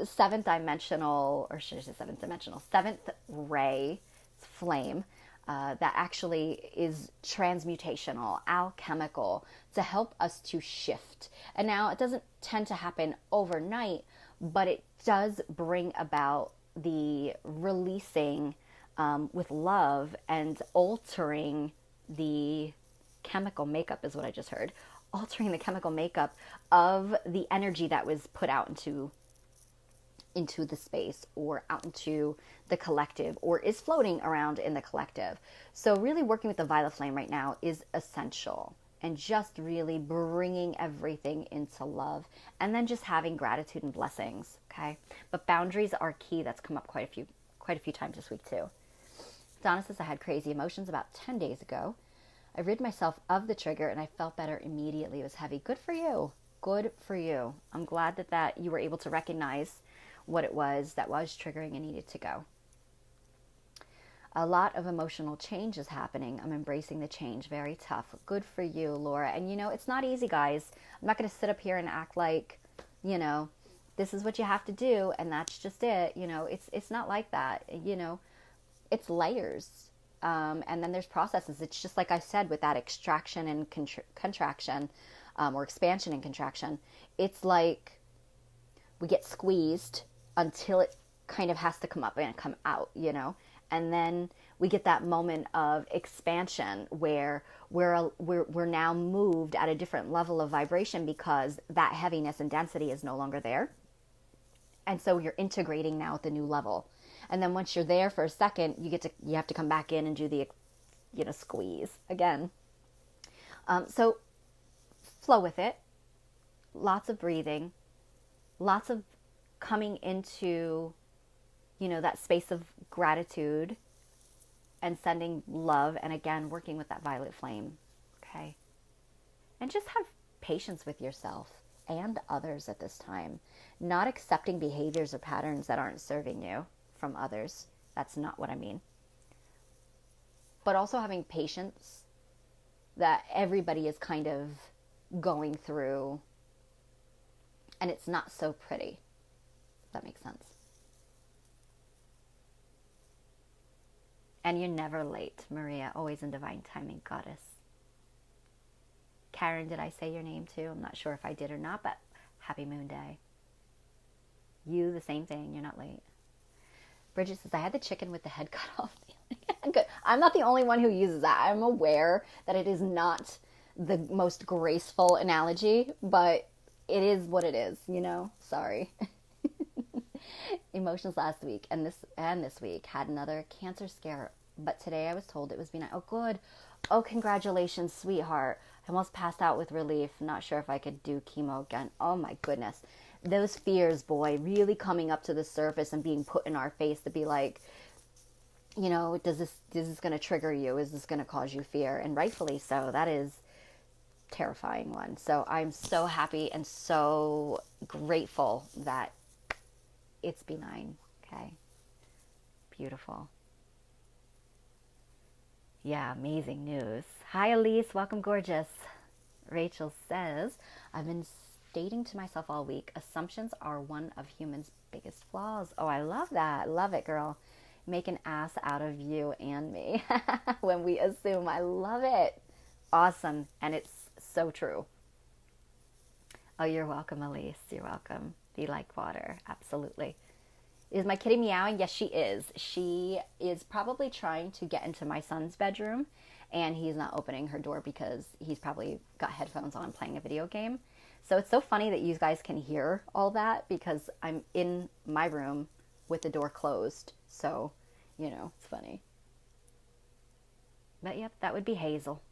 Speaker 1: seventh ray flame, that actually is transmutational, alchemical, to help us to shift. And now it doesn't tend to happen overnight, but it does bring about the releasing with love and altering the chemical makeup, is what I just heard. Altering the chemical makeup of the energy that was put out into the space or out into the collective, or is floating around in the collective. So really working with the violet flame right now is essential, and just really bringing everything into love, and then just having gratitude and blessings. Okay, but boundaries are key. That's come up quite a few times this week too. Donna says, I had crazy emotions about 10 days ago. I rid myself of the trigger and I felt better immediately. It was heavy. Good for you. Good for you. I'm glad that you were able to recognize what it was that was triggering and needed to go. A lot of emotional change is happening. I'm embracing the change. Very tough. Good for you, Laura. And it's not easy, guys. I'm not going to sit up here and act like, this is what you have to do and that's just it. It's not like that. It's layers. And then there's processes. It's just like I said with that extraction and contraction, or expansion and contraction. It's like we get squeezed until it kind of has to come up and come out, and then we get that moment of expansion where we're now moved at a different level of vibration because that heaviness and density is no longer there. And so you're integrating now at the new level. And then once you're there for a second, you have to come back in and do the, squeeze again. So flow with it. Lots of breathing. Lots of coming into, that space of gratitude and sending love. And again, working with that violet flame. Okay. And just have patience with yourself and others at this time. Not accepting behaviors or patterns that aren't serving you from others. That's not what I mean. But also having patience that everybody is kind of going through, and it's not so pretty. If that makes sense. And you're never late, Maria. Always in divine timing, goddess. Karen, did I say your name too? I'm not sure if I did or not, but happy moon day. You, the same thing. You're not late. Bridget says, I had the chicken with the head cut off. Good. I'm not the only one who uses that. I'm aware that it is not the most graceful analogy, but it is what it is, Sorry. Emotions last week and this week had another cancer scare, but today I was told it was benign. Oh, good. Oh, congratulations, sweetheart. I almost passed out with relief. Not sure if I could do chemo again. Oh my goodness. Those fears, boy, really coming up to the surface and being put in our face to be like, is this going to trigger you? Is this going to cause you fear? And rightfully so. That is a terrifying one. So I'm so happy and so grateful that it's benign. Okay. Beautiful. Yeah, amazing news. Hi, Elise. Welcome, gorgeous. Rachel says, I've been stating to myself all week, assumptions are one of humans' biggest flaws. Oh, I love that. Love it, girl. Make an ass out of you and me when we assume. I love it. Awesome. And it's so true. Oh, you're welcome, Elise. You're welcome. Be like water. Absolutely. Is my kitty meowing? Yes, she is. She is probably trying to get into my son's bedroom, and he's not opening her door because he's probably got headphones on playing a video game. So it's so funny that you guys can hear all that because I'm in my room with the door closed. So, it's funny. But yep, that would be Hazel.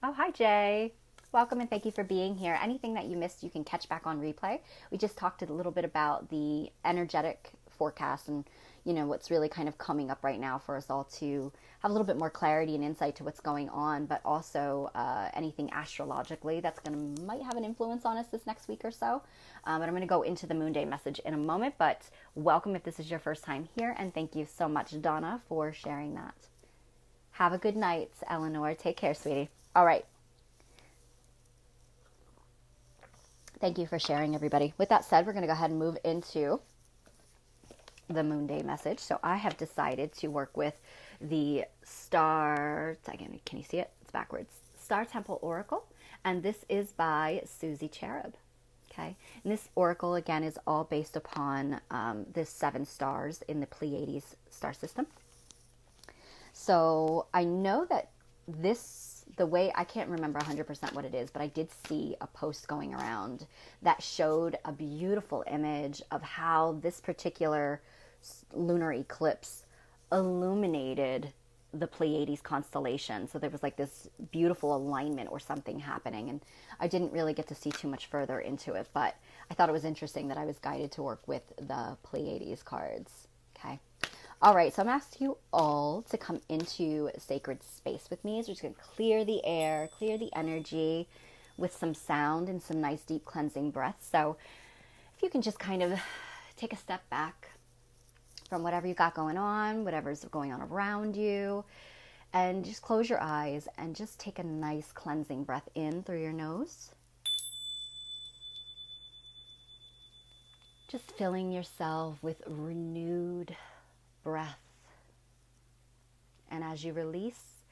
Speaker 1: Oh, hi, Jay. Welcome and thank you for being here. Anything that you missed, you can catch back on replay. We just talked a little bit about the energetic forecast and, what's really kind of coming up right now for us all to have a little bit more clarity and insight to what's going on, but also anything astrologically that's might have an influence on us this next week or so. But I'm going to go into the Moon Day message in a moment, but welcome if this is your first time here, and thank you so much, Donna, for sharing that. Have a good night, Eleanor. Take care, sweetie. All right. Thank you for sharing, everybody. With that said, we're going to go ahead and move into the Moon Day message. So I have decided to work with the Star, again, can you see it? It's backwards. Star Temple Oracle. And this is by Susie Cherub. Okay. And this oracle, again, is all based upon the 7 stars in the Pleiades star system. So I know that the way, I can't remember 100% what it is, but I did see a post going around that showed a beautiful image of how this particular lunar eclipse illuminated the Pleiades constellation. So there was like this beautiful alignment or something happening. And I didn't really get to see too much further into it, but I thought it was interesting that I was guided to work with the Pleiades cards. Okay. All right, so I'm asking you all to come into sacred space with me. So we're just going to clear the air, clear the energy with some sound and some nice deep cleansing breaths. So if you can just kind of take a step back from whatever you got going on, whatever's going on around you, and just close your eyes and just take a nice cleansing breath in through your nose. Just filling yourself with renewed breath. And as you release,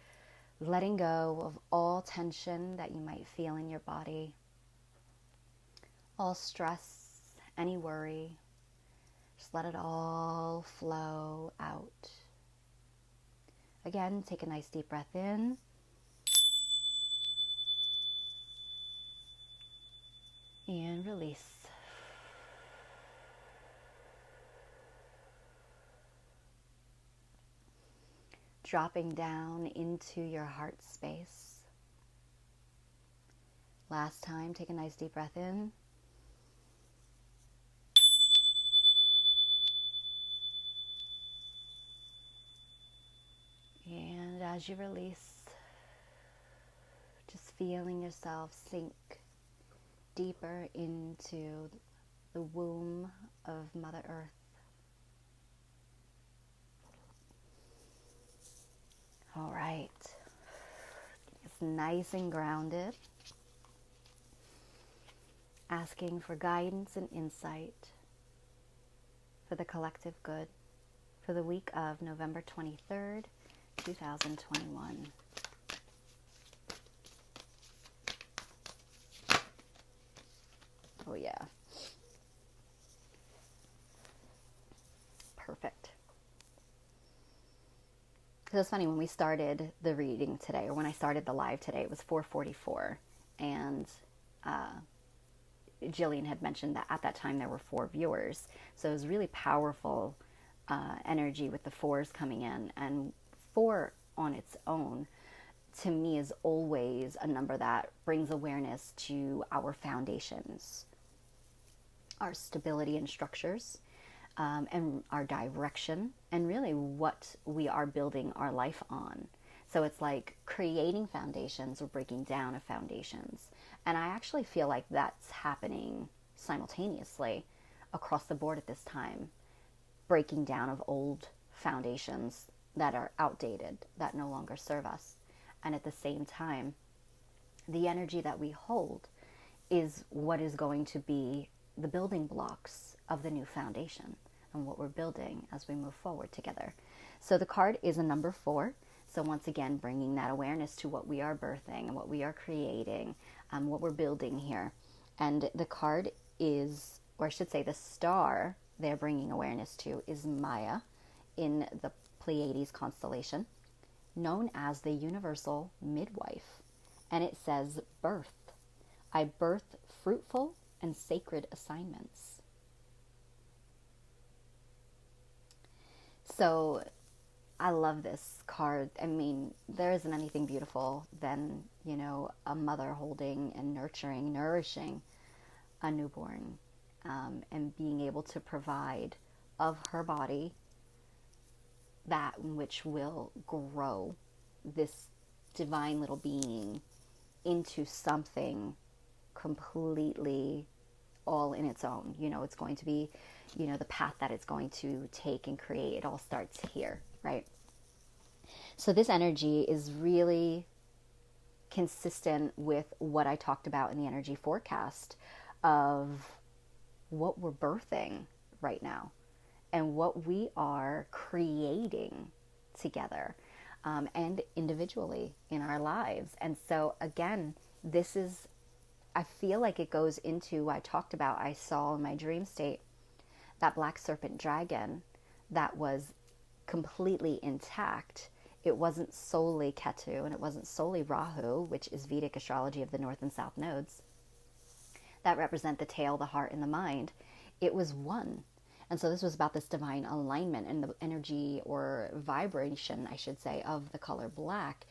Speaker 1: letting go of all tension that you might feel in your body, all stress, any worry, just let it all flow out. Again, take a nice deep breath in. And release. Dropping down into your heart space. Last time, take a nice deep breath in. And as you release, just feeling yourself sink deeper into the womb of Mother Earth. All right, it's nice and grounded, asking for guidance and insight for the collective good for the week of November 23rd, 2021. Oh yeah. Perfect. So it's funny, when we started the reading today, or when I started the live today, it was 4:44, and Jillian had mentioned that at that time there were 4 viewers. So it was really powerful energy with the 4s coming in, and 4 on its own to me is always a number that brings awareness to our foundations, our stability and structures, and our direction, and really what we are building our life on. So it's like creating foundations or breaking down of foundations. And I actually feel like that's happening simultaneously across the board at this time. Breaking down of old foundations that are outdated, that no longer serve us. And at the same time, the energy that we hold is what is going to be the building blocks of the new foundation and what we're building as we move forward together. So the card is a number 4. So once again, bringing that awareness to what we are birthing and what we are creating, what we're building here. And the card is, or I should say the star they're bringing awareness to is Maya in the Pleiades constellation, known as the universal midwife. And it says, birth. I birth fruitful and sacred assignments. So I love this card. I mean, there isn't anything beautiful than, a mother holding and nurturing, nourishing a newborn, and being able to provide of her body that which will grow this divine little being into something completely all in its own. It's going to be, the path that it's going to take and create. It all starts here, right? So this energy is really consistent with what I talked about in the energy forecast of what we're birthing right now. and what we are creating together, and individually in our lives. And so again, this is, I feel like it goes into, I talked about, I saw in my dream state that black serpent dragon that was completely intact. It wasn't solely Ketu and it wasn't solely Rahu, which is Vedic astrology of the North and South nodes that represent the tail, the heart, and the mind. It was one. And so this was about this divine alignment and the energy or vibration, I should say, of the color black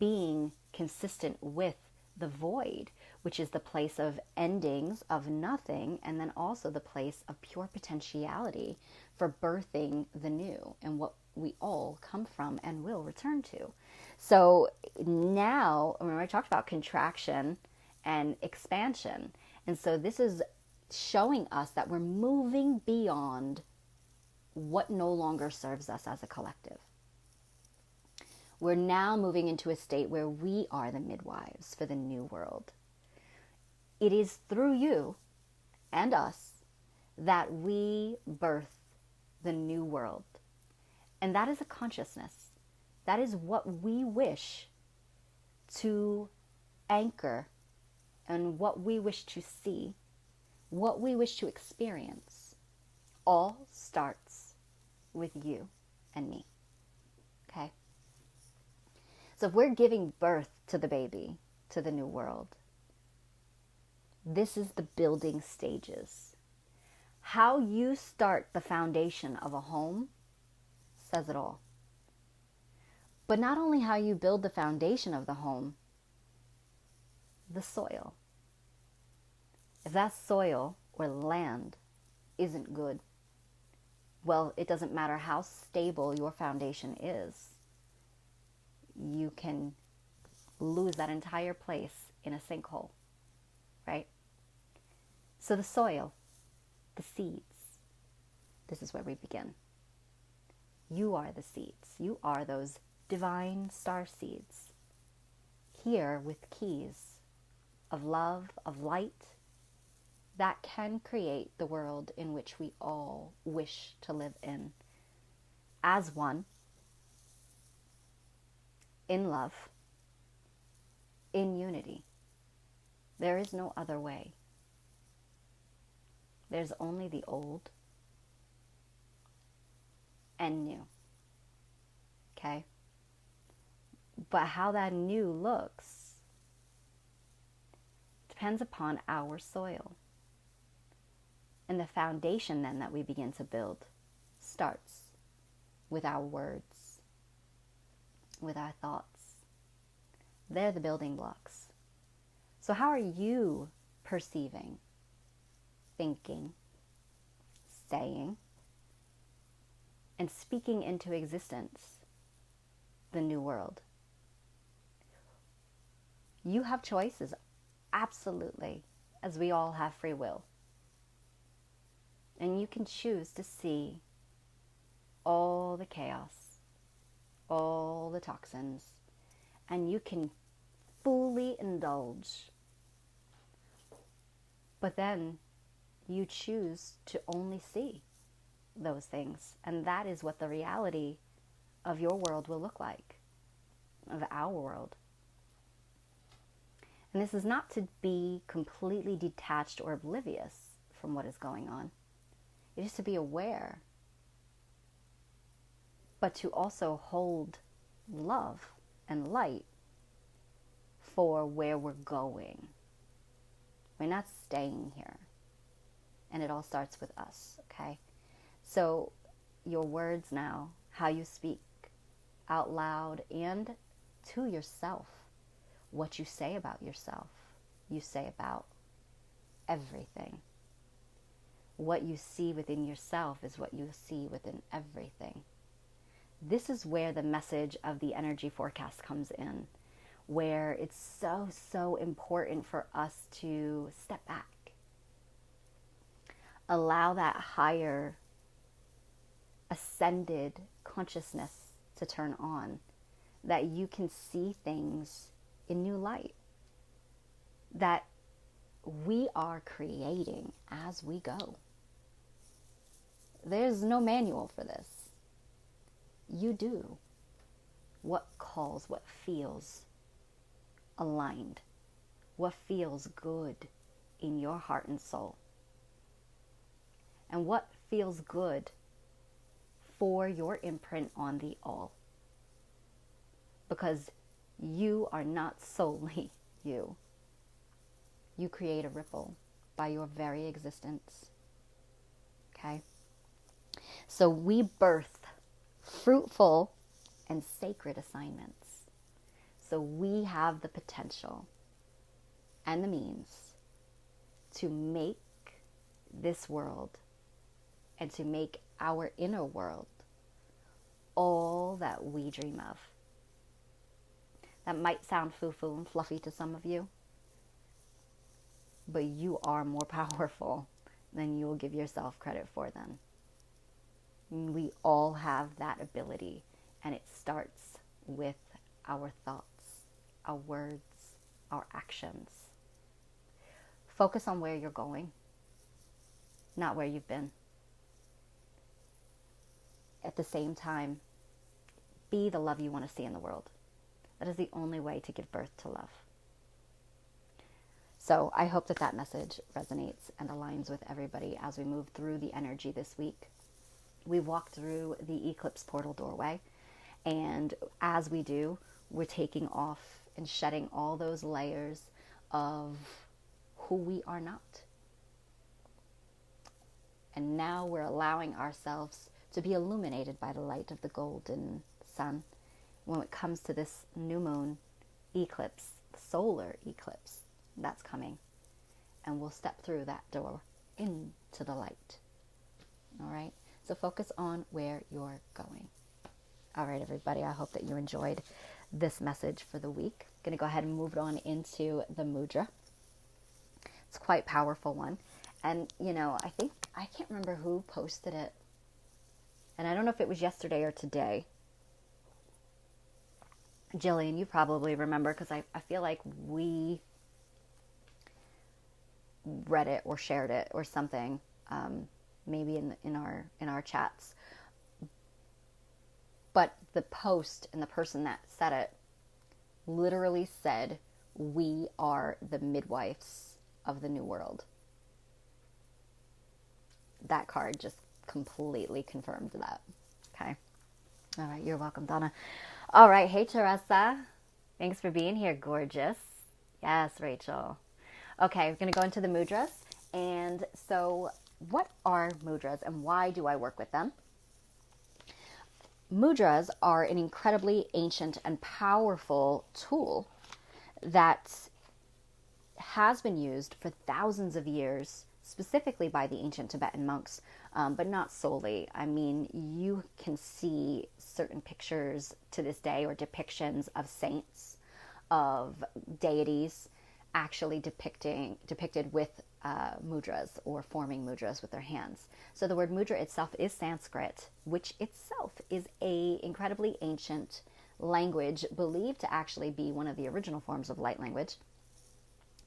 Speaker 1: being consistent with the void, which is the place of endings, of nothing, and then also the place of pure potentiality for birthing the new and what we all come from and will return to. So now, remember I talked about contraction and expansion. And so this is showing us that we're moving beyond what no longer serves us as a collective. We're now moving into a state where we are the midwives for the new world. It is through you and us that we birth the new world. And that is a consciousness. That is what we wish to anchor and what we wish to see, what we wish to experience. All starts with you and me. Okay? So if we're giving birth to the baby, to the new world, this is the building stages. How you start the foundation of a home says it all. But not only how you build the foundation of the home, the soil. If that soil or land isn't good, well, it doesn't matter how stable your foundation is. You can lose that entire place in a sinkhole, right? So the soil, the seeds, this is where we begin. You are the seeds. You are those divine star seeds, here with keys of love, of light, that can create the world in which we all wish to live in, as one, in love, in unity. There is no other way. There's only the old and new. Okay? But how that new looks depends upon our soil. And the foundation then that we begin to build starts with our words, with our thoughts. They're the building blocks. So how are you perceiving, thinking, saying, and speaking into existence the new world? You have choices, absolutely, as we all have free will. And you can choose to see all the chaos, all the toxins, and you can fully indulge. But then you choose to only see those things. And that is what the reality of your world will look like, of our world. And this is not to be completely detached or oblivious from what is going on. It is to be aware, but to also hold love and light for where we're going. We're not staying here. And it all starts with us, okay? So your words now, how you speak out loud and to yourself, what you say about yourself, you say about everything. What you see within yourself is what you see within everything. This is where the message of the energy forecast comes in, where it's so, so important for us to step back. Allow that higher ascended consciousness to turn on, that you can see things in new light, that we are creating as we go. There's no manual for this. You do what calls, what feels aligned, what feels good in your heart and soul, and what feels good for your imprint on the all. Because you are not solely you. You create a ripple by your very existence. Okay? So we birth fruitful and sacred assignments. So we have the potential and the means to make this world and to make our inner world all that we dream of. That might sound foo-foo and fluffy to some of you, but you are more powerful than you will give yourself credit for then. We all have that ability, and it starts with our thoughts, our words, our actions. Focus on where you're going, not where you've been. At the same time, be the love you want to see in the world. That is the only way to give birth to love. So I hope that that message resonates and aligns with everybody as we move through the energy this week. We walk through the eclipse portal doorway, and as we do, we're taking off and shedding all those layers of who we are not. And now we're allowing ourselves to be illuminated by the light of the golden sun when it comes to this new moon eclipse, solar eclipse that's coming. And we'll step through that door into the light. All right? So focus on where you're going. All right, everybody, I hope that you enjoyed this message for the week. I'm going to go ahead and move on into the mudra. It's quite a powerful one. And, you know, I can't remember who posted it. And I don't know if it was yesterday or today. Jillian, you probably remember, because I feel like we read it or shared it or something, maybe in our chats. But the post and the person that said it literally said, "We are the midwives of the new world." That card just completely confirmed that. Okay. All right. You're welcome, Donna. All right. Hey, Teresa. Thanks for being here, gorgeous. Yes, Rachel. Okay. We're going to go into the mudras. And so what are mudras and why do I work with them? Mudras are an incredibly ancient and powerful tool that has been used for thousands of years, specifically by the ancient Tibetan monks, but not solely. I mean, you can see certain pictures to this day or depictions of saints, of deities, actually depicted with mudras or forming mudras with their hands. So the word mudra itself is Sanskrit, which itself is a incredibly ancient language, believed to actually be one of the original forms of light language.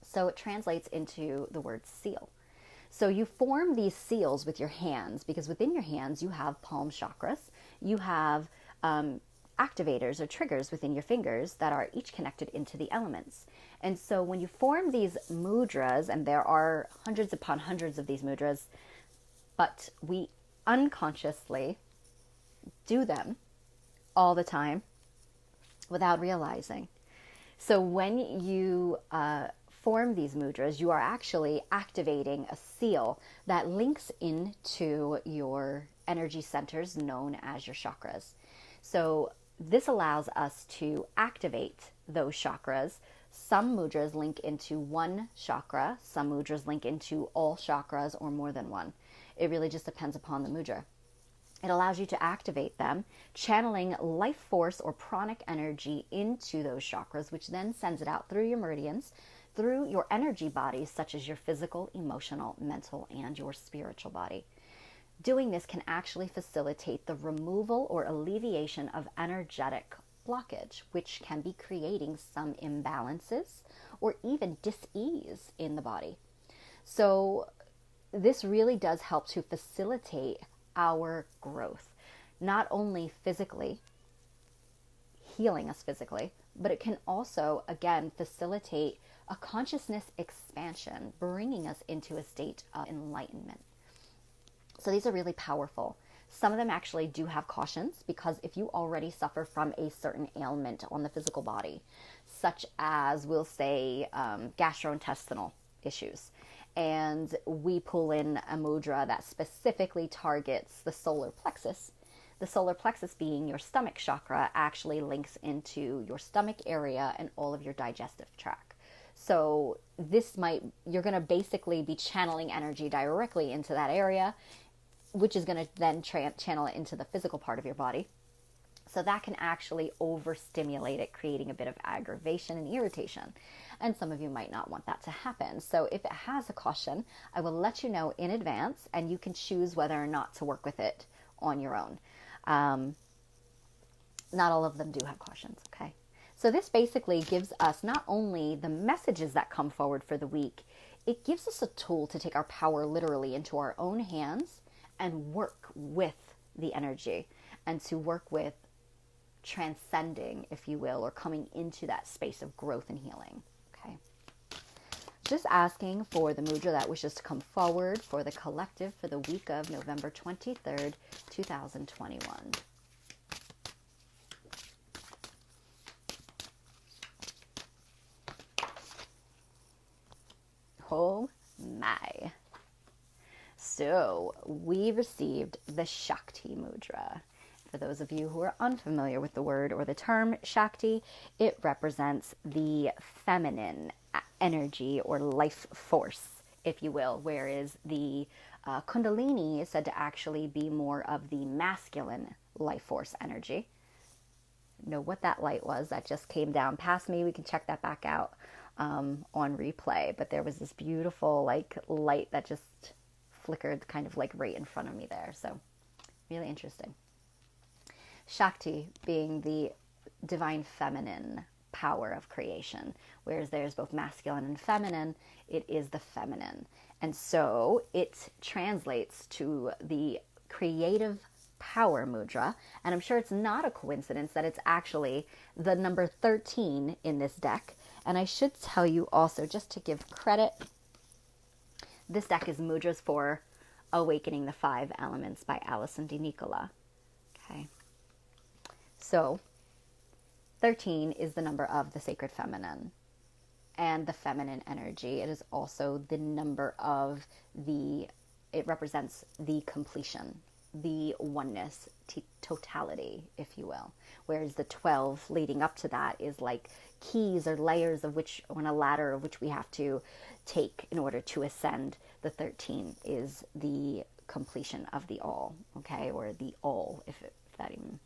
Speaker 1: So it translates into the word seal. So you form these seals with your hands, because within your hands you have palm chakras. You have activators or triggers within your fingers that are each connected into the elements. And so when you form these mudras, and there are hundreds upon hundreds of these mudras, but we unconsciously do them all the time without realizing. So when you form these mudras, you are actually activating a seal that links into your energy centers known as your chakras. So this allows us to activate those chakras. Some mudras link into one chakra, some mudras link into all chakras or more than one. It really just depends upon the mudra. It allows you to activate them, channeling life force or pranic energy into those chakras, which then sends it out through your meridians, through your energy bodies, such as your physical, emotional, mental, and your spiritual body. Doing this can actually facilitate the removal or alleviation of energetic blockage, which can be creating some imbalances or even dis-ease in the body. So this really does help to facilitate our growth, not only physically, healing us physically, but it can also, again, facilitate a consciousness expansion, bringing us into a state of enlightenment. So these are really powerful. Some of them actually do have cautions, because if you already suffer from a certain ailment on the physical body, such as, we'll say, gastrointestinal issues, and we pull in a mudra that specifically targets the solar plexus, the solar plexus being your stomach chakra, actually links into your stomach area and all of your digestive tract. So you're going to basically be channeling energy directly into that area, which is going to then channel it into the physical part of your body. So that can actually overstimulate it, creating a bit of aggravation and irritation. And some of you might not want that to happen. So if it has a caution, I will let you know in advance, and you can choose whether or not to work with it on your own. Not all of them do have cautions, okay? So this basically gives us not only the messages that come forward for the week, it gives us a tool to take our power literally into our own hands and work with the energy, and to work with transcending, if you will, or coming into that space of growth and healing, okay? Just asking for the mudra that wishes to come forward for the collective for the week of November 23rd, 2021. Oh my. So we received the Shakti Mudra. For those of you who are unfamiliar with the word or the term Shakti, it represents the feminine energy or life force, if you will, whereas the Kundalini is said to actually be more of the masculine life force energy. Know what that light was that just came down past me. We can check that back out on replay, but there was this beautiful light that just flickered kind of right in front of me there. So really interesting. Shakti being the divine feminine power of creation, whereas there's both masculine and feminine, it is the feminine. And so it translates to the creative power mudra, and I'm sure it's not a coincidence that it's actually the number 13 in this deck. And I should tell you also, just to give credit, this deck is Mudras for Awakening the Five Elements by Alison de Nicola. Okay. So 13 is the number of the sacred feminine and the feminine energy. It is also the number of it represents the completion, the oneness, totality, if you will. Whereas the 12 leading up to that is like keys or layers of which, on a ladder of which we have to take in order to ascend. The 13 is the completion of the all, okay? Or the all, if I'm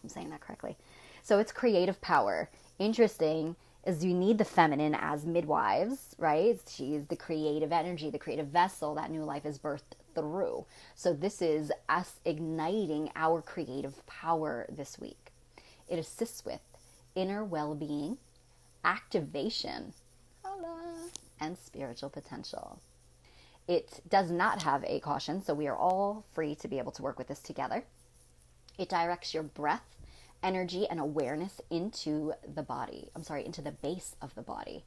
Speaker 1: saying that correctly. So it's creative power. Interesting is you need the feminine as midwives, right? She is the creative energy, the creative vessel that new life is birthed through. So this is us igniting our creative power this week. It assists with inner well-being, activation, and spiritual potential. It does not have a caution, so we are all free to be able to work with this together. It directs your breath, energy, and awareness into the base of the body.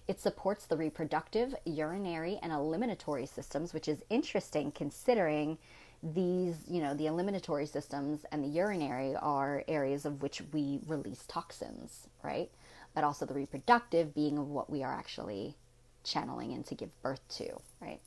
Speaker 1: It supports the reproductive, urinary, and eliminatory systems, which is interesting considering these, the eliminatory systems and the urinary are areas of which we release toxins, right? But also the reproductive being of what we are actually channeling in to give birth to, right?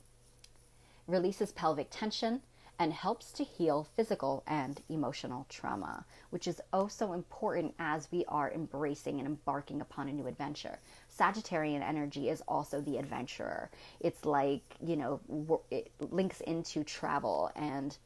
Speaker 1: Releases pelvic tension and helps to heal physical and emotional trauma, which is oh so important as we are embracing and embarking upon a new adventure. Sagittarian energy is also the adventurer. It's like, it links into travel and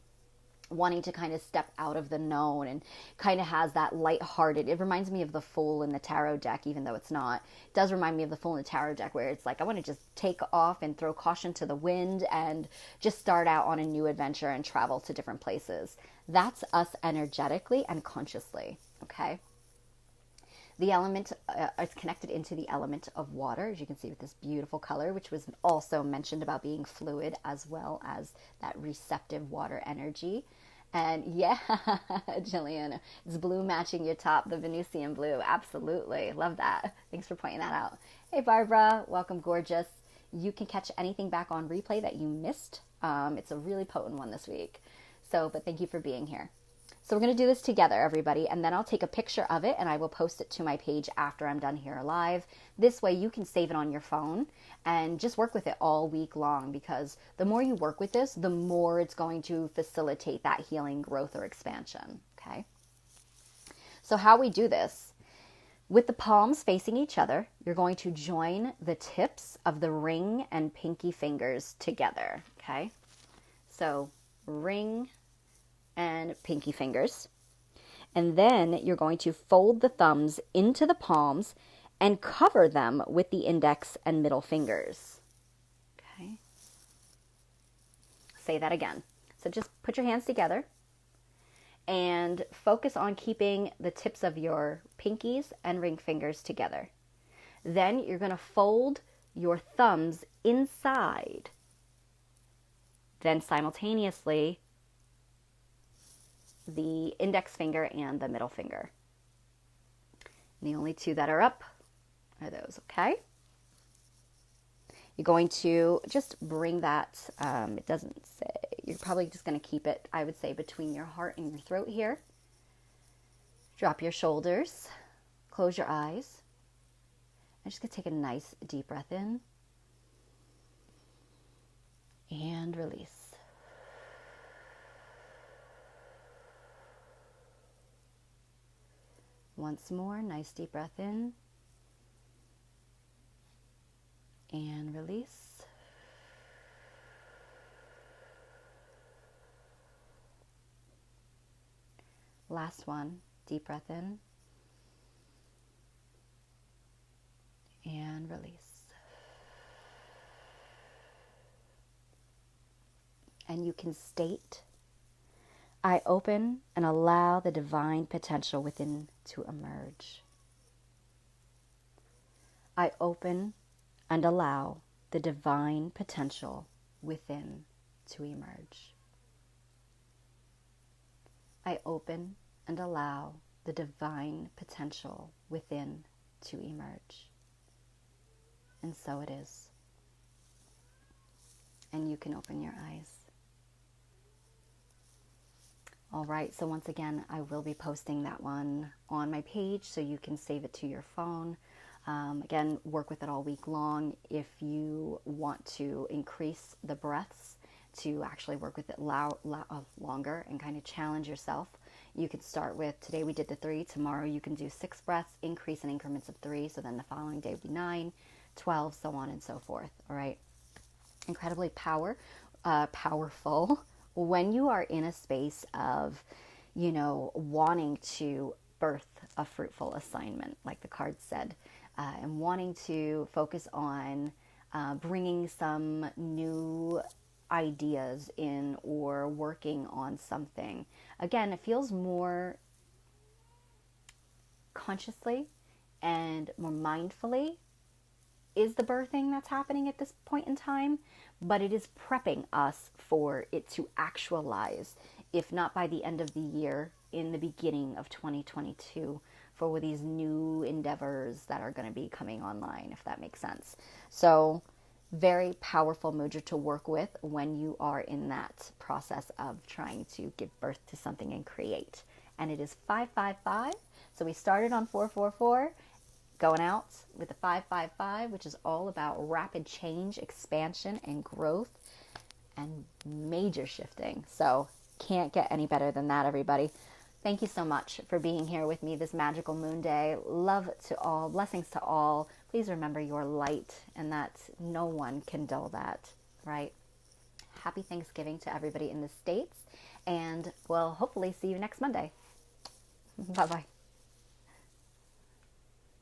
Speaker 1: wanting to kind of step out of the known, and kind of has that lighthearted, it reminds me of the Fool in the tarot deck, even though it's not. It does remind me of the Fool in the tarot deck, where it's like, I want to just take off and throw caution to the wind and just start out on a new adventure and travel to different places. That's us energetically and consciously, okay? The element is connected into the element of water, as you can see with this beautiful color, which was also mentioned about being fluid as well as that receptive water energy. And yeah, Jillian, it's blue matching your top, the Venusian blue. Absolutely. Love that. Thanks for pointing that out. Hey, Barbara. Welcome, gorgeous. You can catch anything back on replay that you missed. It's a really potent one this week. But thank you for being here. So we're going to do this together, everybody, and then I'll take a picture of it and I will post it to my page after I'm done here live. This way you can save it on your phone and just work with it all week long, because the more you work with this, the more it's going to facilitate that healing, growth, or expansion, okay? So how we do this, with the palms facing each other, you're going to join the tips of the ring and pinky fingers together, okay? So ring and pinky fingers. And then you're going to fold the thumbs into the palms and cover them with the index and middle fingers. Okay. Say that again. So just put your hands together and focus on keeping the tips of your pinkies and ring fingers together. Then you're going to fold your thumbs inside. Then simultaneously the index finger and the middle finger. And the only two that are up are those, okay? You're going to just bring that, it doesn't say, you're probably just going to keep it, I would say, between your heart and your throat here. Drop your shoulders, close your eyes. I'm just going to take a nice deep breath in and release. Once more, nice deep breath in and release. Last one, deep breath in and release. And you can state, I open and allow the divine potential within to emerge. I open and allow the divine potential within to emerge. I open and allow the divine potential within to emerge. And so it is. And you can open your eyes. All right, so once again, I will be posting that one on my page so you can save it to your phone. Again, work with it all week long. If you want to increase the breaths to actually work with it longer and kind of challenge yourself, you could start with, today we did the 3, tomorrow you can do 6 breaths, increase in increments of 3, so then the following day would be 9, 12, so on and so forth, all right? Incredibly powerful when you are in a space of, wanting to birth a fruitful assignment, like the card said, and wanting to focus on bringing some new ideas in or working on something. Again, it feels more consciously and more mindfully is the birthing that's happening at this point in time, but it is prepping us for it to actualize, if not by the end of the year, in the beginning of 2022, for these new endeavors that are going to be coming online, if that makes sense. So very powerful mudra to work with when you are in that process of trying to give birth to something and create. And it is 555. So we started on 444, going out with the 555, which is all about rapid change, expansion, and growth, and major shifting. So can't get any better than that, everybody. Thank you so much for being here with me this magical moon day. Love to all, blessings to all. Please remember your light and that no one can dull that, right? Happy Thanksgiving to everybody in the States, and we'll hopefully see you next Monday. Bye-bye.